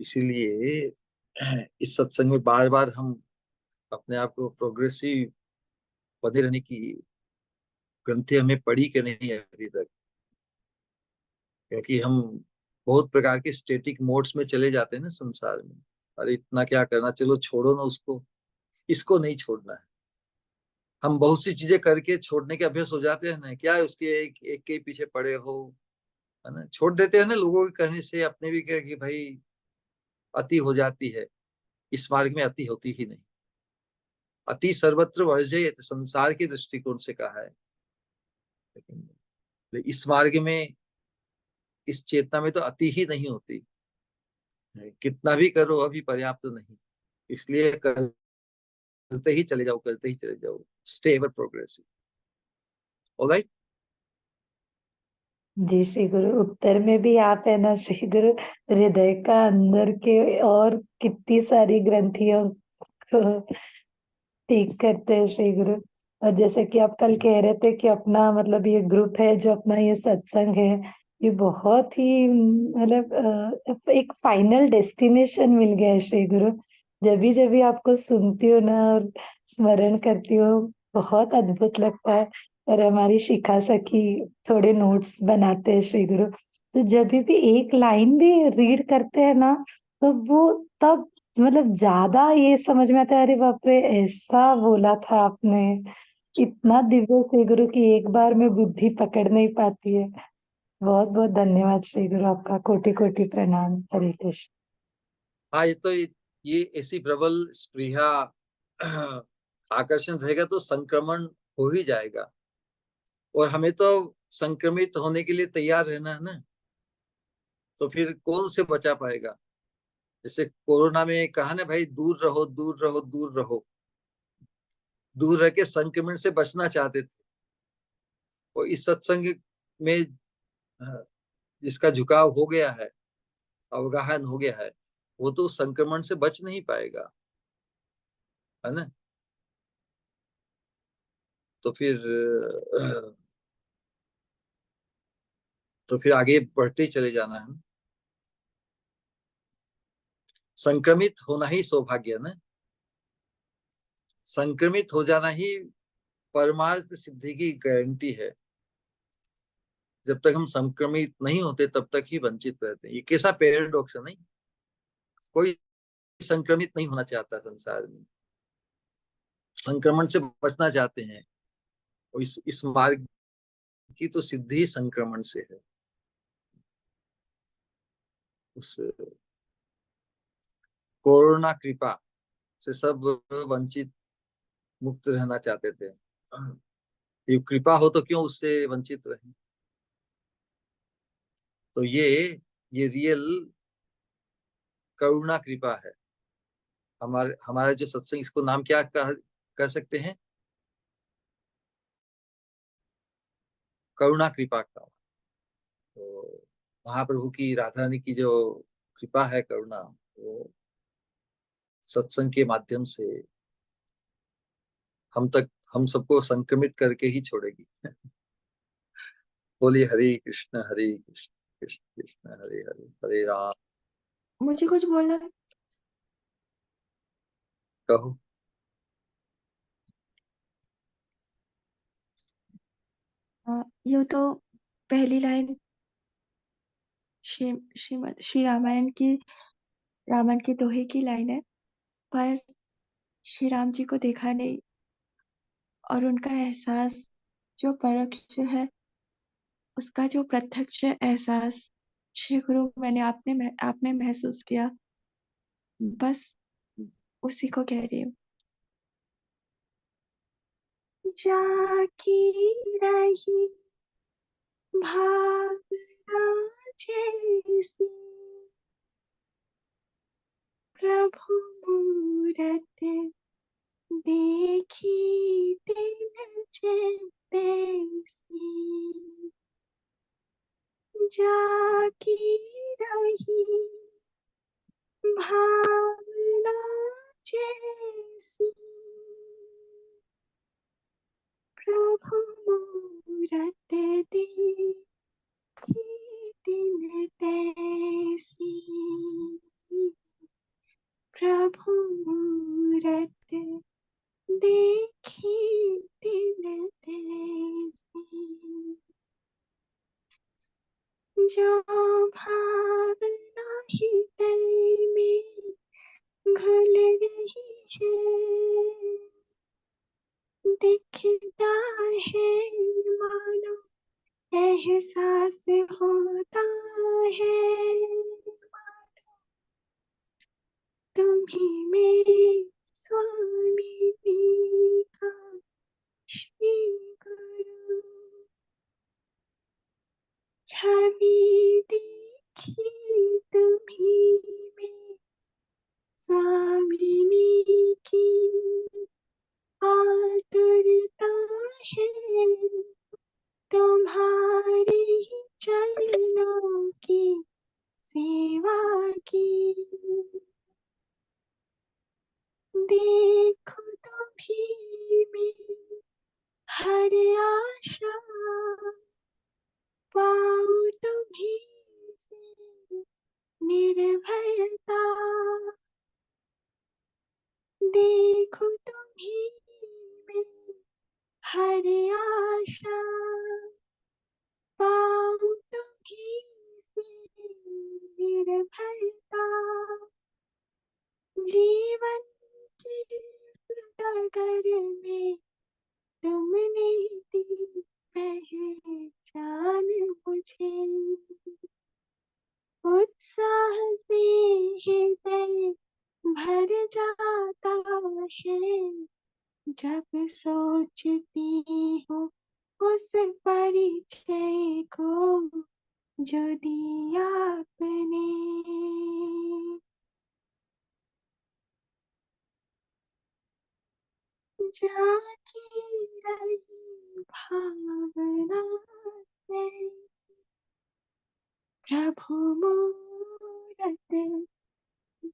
इसीलिए इस सत्संग में बार बार हम अपने आप को प्रोग्रेसिव बने रहने की ग्रंथि हमें पढ़ी कि नहीं है अभी तक, क्योंकि हम बहुत प्रकार के स्टैटिक मोड्स में चले जाते हैं ना संसार में। अरे इतना क्या करना, चलो छोड़ो ना उसको, इसको नहीं छोड़ना है। हम बहुत सी चीजें करके छोड़ने के अभ्यास हो जाते हैं ना, क्या है उसके एक एक के पीछे पड़े हो, है ना, छोड़ देते हैं ना। लोगों के कहने से अपने भी कहे कि भाई अति हो जाती है। इस मार्ग में अति होती ही नहीं। अति सर्वत्र वर्जयेत, संसार के दृष्टिकोण से कहा है, लेकिन इस मार्ग में, इस चेतना में तो अति ही नहीं होती। कितना भी करो अभी पर्याप्त नहीं, इसलिए करते ही चले जाओ, करते ही चले जाओ। Stay ever progressive. ऑलराइट। जी श्री गुरु, उत्तर में भी आप है ना श्री गुरु, हृदय का अंदर के और कितनी सारी ग्रंथियों को ठीक करते हैं श्री गुरु। और जैसे कि आप कल कह रहे थे कि अपना मतलब ये ग्रुप है जो अपना ये सत्संग है, ये बहुत ही मतलब एक फाइनल डेस्टिनेशन मिल गया है श्री गुरु। जब भी आपको सुनती हूँ ना और स्मरण करती हूँ, बहुत अद्भुत लगता है। और हमारी शिखा सखी थोड़े नोट्स बनाते हैं श्री गुरु, तो जब भी एक लाइन भी रीड करते हैं ना, तो वो तब मतलब ज्यादा ये समझ में आता है, अरे बाप रे ऐसा बोला था आपने। इतना दिव्य श्री गुरु की एक बार में बुद्धि पकड़ नहीं पाती है। बहुत बहुत धन्यवाद श्री गुरु, आपका कोटि कोटि प्रणाम। हरे कृष्ण। हाँ, ये ऐसी प्रबल स्पृहा आकर्षण रहेगा तो संक्रमण हो ही जाएगा। और हमें तो संक्रमित होने के लिए तैयार रहना है ना, तो फिर कौन से बचा पाएगा। जैसे कोरोना में कहा ना भाई, दूर रहो दूर रहो दूर रहो, दूर रह के संक्रमण से बचना चाहते थे। और इस सत्संग में जिसका झुकाव हो गया है, अवगाहन हो गया है, वो तो संक्रमण से बच नहीं पाएगा, है ना। तो फिर आगे बढ़ते ही चले जाना है। संक्रमित होना ही सौभाग्य है ना। संक्रमित हो जाना ही परमार्थ सिद्धि की गारंटी है। जब तक हम संक्रमित नहीं होते तब तक ही वंचित रहते हैं। ये कैसा पैराडॉक्स है नहीं। कोई संक्रमित नहीं होना चाहता संसार में, संक्रमण से बचना चाहते हैं। और इस मार्ग की तो सिद्धि संक्रमण से है। उस कोरोना कृपा से सब वंचित मुक्त रहना चाहते थे। ये कृपा हो तो क्यों उससे वंचित रहे। तो ये रियल करुणा कृपा है। हमारा जो सत्संग, इसको नाम क्या कर सकते हैं, करुणा कृपा का। तो महाप्रभु की, राधा रानी की जो कृपा है, करुणा, वो सत्संग के माध्यम से हम सबको संक्रमित करके ही छोड़ेगी। बोलिए हरे कृष्ण कृष्ण कृष्ण हरे हरे, हरे राम। मुझे कुछ बोलना है? कहो। ये तो पहली लाइन श्री रामायण की, रावण के दोहे की लाइन है, पर श्री राम जी को देखा नहीं और उनका एहसास जो परोक्ष है, उसका जो प्रत्यक्ष एहसास श्री गुरु आप में महसूस किया, बस उसी को कह रही हूँ। जाकी रही भावना जैसी, प्रभु मूरत देखी तिन जैसी, जाकी रही भावना जैसी, प्रभु मूरत देखी तिन तैसी, प्रभु मूरत देखी तिन तैसी, जो भावना हृदय में घुल रही है, दिखता है मानो एहसास होता है, तुम ही मेरे स्वामी का श्री गुरु, छवि देखी तुम्ही में स्वामिनी की, आतुरता है तुम्हारे चरणों निर्भयता, देखो तुम्ही में हर आशा, पाऊं तुम्ही से निर्भयता, जीवन की डगर में तुमने दी पहचान मुझे, उत्साह से हृदय भर जाता है, जब सोचती हूँ उस परिचय को जो दिया आपने। जागी रही भावना से प्रभु मूरत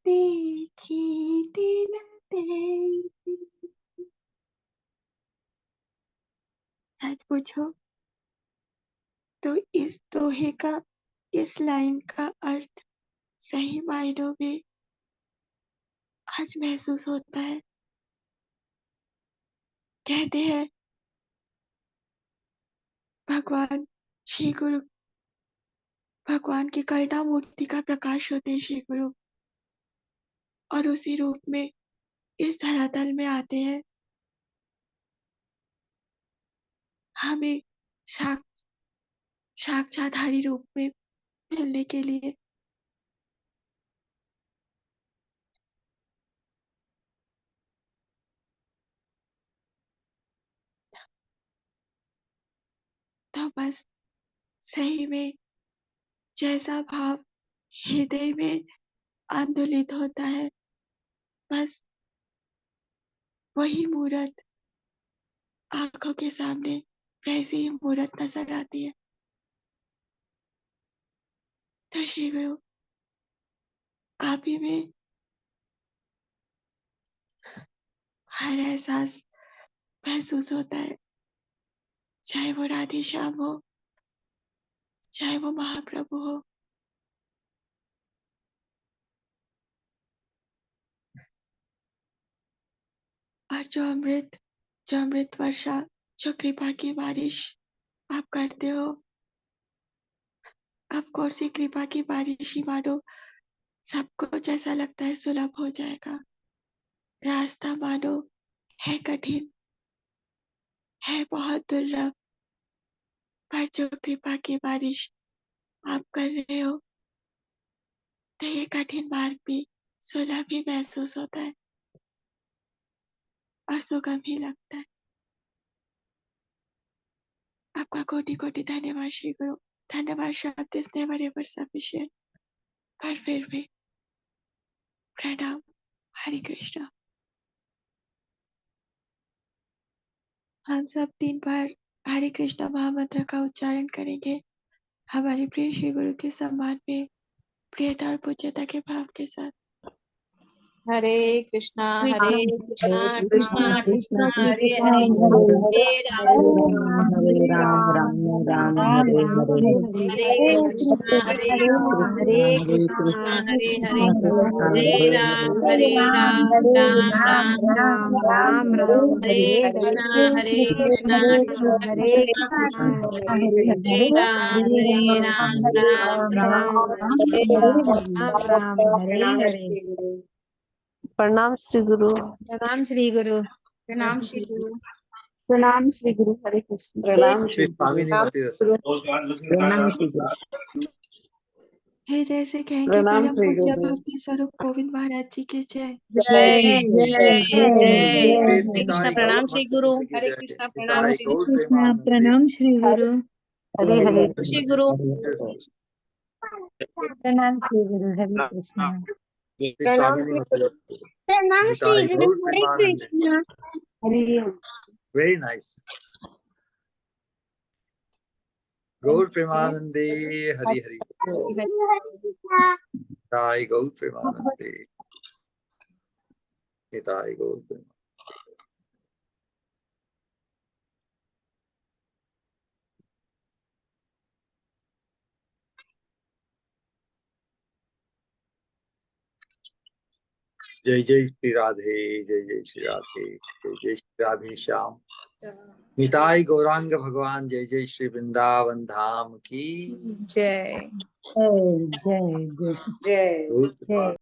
देखी दिन तेरी। सच पूछो तो इस दोहे का, इस लाइन का अर्थ सही मायनों में आज महसूस होता है। कहते हैं भगवान श्री गुरु, भगवान की करुणा मूर्ति का प्रकाश होते हैं श्री गुरु, और उसी रूप में इस धरातल में आते हैं हमें साक्षाधारी रूप में मिलने के लिए। तो बस सही में जैसा भाव हृदय में आंदोलित होता है, बस वही मूरत आंखों के सामने वैसी ही मूरत नजर आती है। तो श्री गुरु आप ही में हर एहसास महसूस होता है, चाहे वो राधे श्याम हो, चाहे वो महाप्रभु हो। और जो अमृत वर्षा, जो कृपा की बारिश आप करते हो, ऑफ कोर्स ये कृपा की बारिश ही मानो सबको जैसा लगता है सुलभ हो जाएगा। रास्ता मानो है कठिन, है बहुत दुर्लभ, पर जो कृपा की बारिश आप कर रहे हो तो ये कठिन मार्ग भी सुलभ ही महसूस होता है और सुगम ही लगता है। आपका कोटि कोटि धन्यवाद श्री गुरु। धन्यवाद शब्द इस नेवर एवर सफिशिएंट, पर फिर भी प्रणाम। हरे कृष्णा। हम सब 3 बार हरे कृष्णा महामंत्र का उच्चारण करेंगे हमारे प्रिय श्री गुरु के सम्मान में, प्रियता और पूज्यता के भाव के साथ। हरे कृष्णा कृष्णा कृष्णा कृष्णा कृष्णा हरे कृष्णा हरे हरे हरे हरे राम हरे राम राम राम हरे हरे हरे कृष्णा हरे कृष्णा कृष्णा हरे हरे कृष्णा कृष्णा हरे राम राम राम हरे कृष्णा कृष्णा कृष्णा कृष्णा हरे राम राम। प्रणाम श्री गुरु। प्रणाम श्री गुरु। प्रणाम श्री गुरु। प्रणाम श्री गुरु। हरे कृष्ण। प्रणाम श्री श्री गुरु। स्वामी मति रस। प्रणाम श्री गुरु। हृदय से कहेंगे प्रणाम परम श्री पूज्य गुरु। भक्ति स्वरूप गोविंद महाराज जी की जय। जय जय जय श्री हरे कृष्णा। निताई गौर प्रणाम श्री गुरु। भक्त की हरे जय। कृष्णा। प्रणाम निताई श्री गौर गुरु। प्रेमानंदे। प्रणाम श्री गुरु। हरे हरे श्री गुरु। प्रणाम श्री गुरु। हरे कृष्णा। श्री स्वामी मति रस। प्रणाम श्री निताई गुरु। गौर हरे प्रेमानंदे। कृष्णा। हरे वेरी नाइस। गौर प्रेमानंदे हरि हरि। निताई गौर प्रेमानंदे। निताई गौर प्रेमानंदे। जय जय श्री राधे, जय जय श्री राधे, जय जय श्री राधे श्याम। निताई गौरांग भगवान, जय जय श्री वृंदावन धाम की जय जय जय जय जय जय।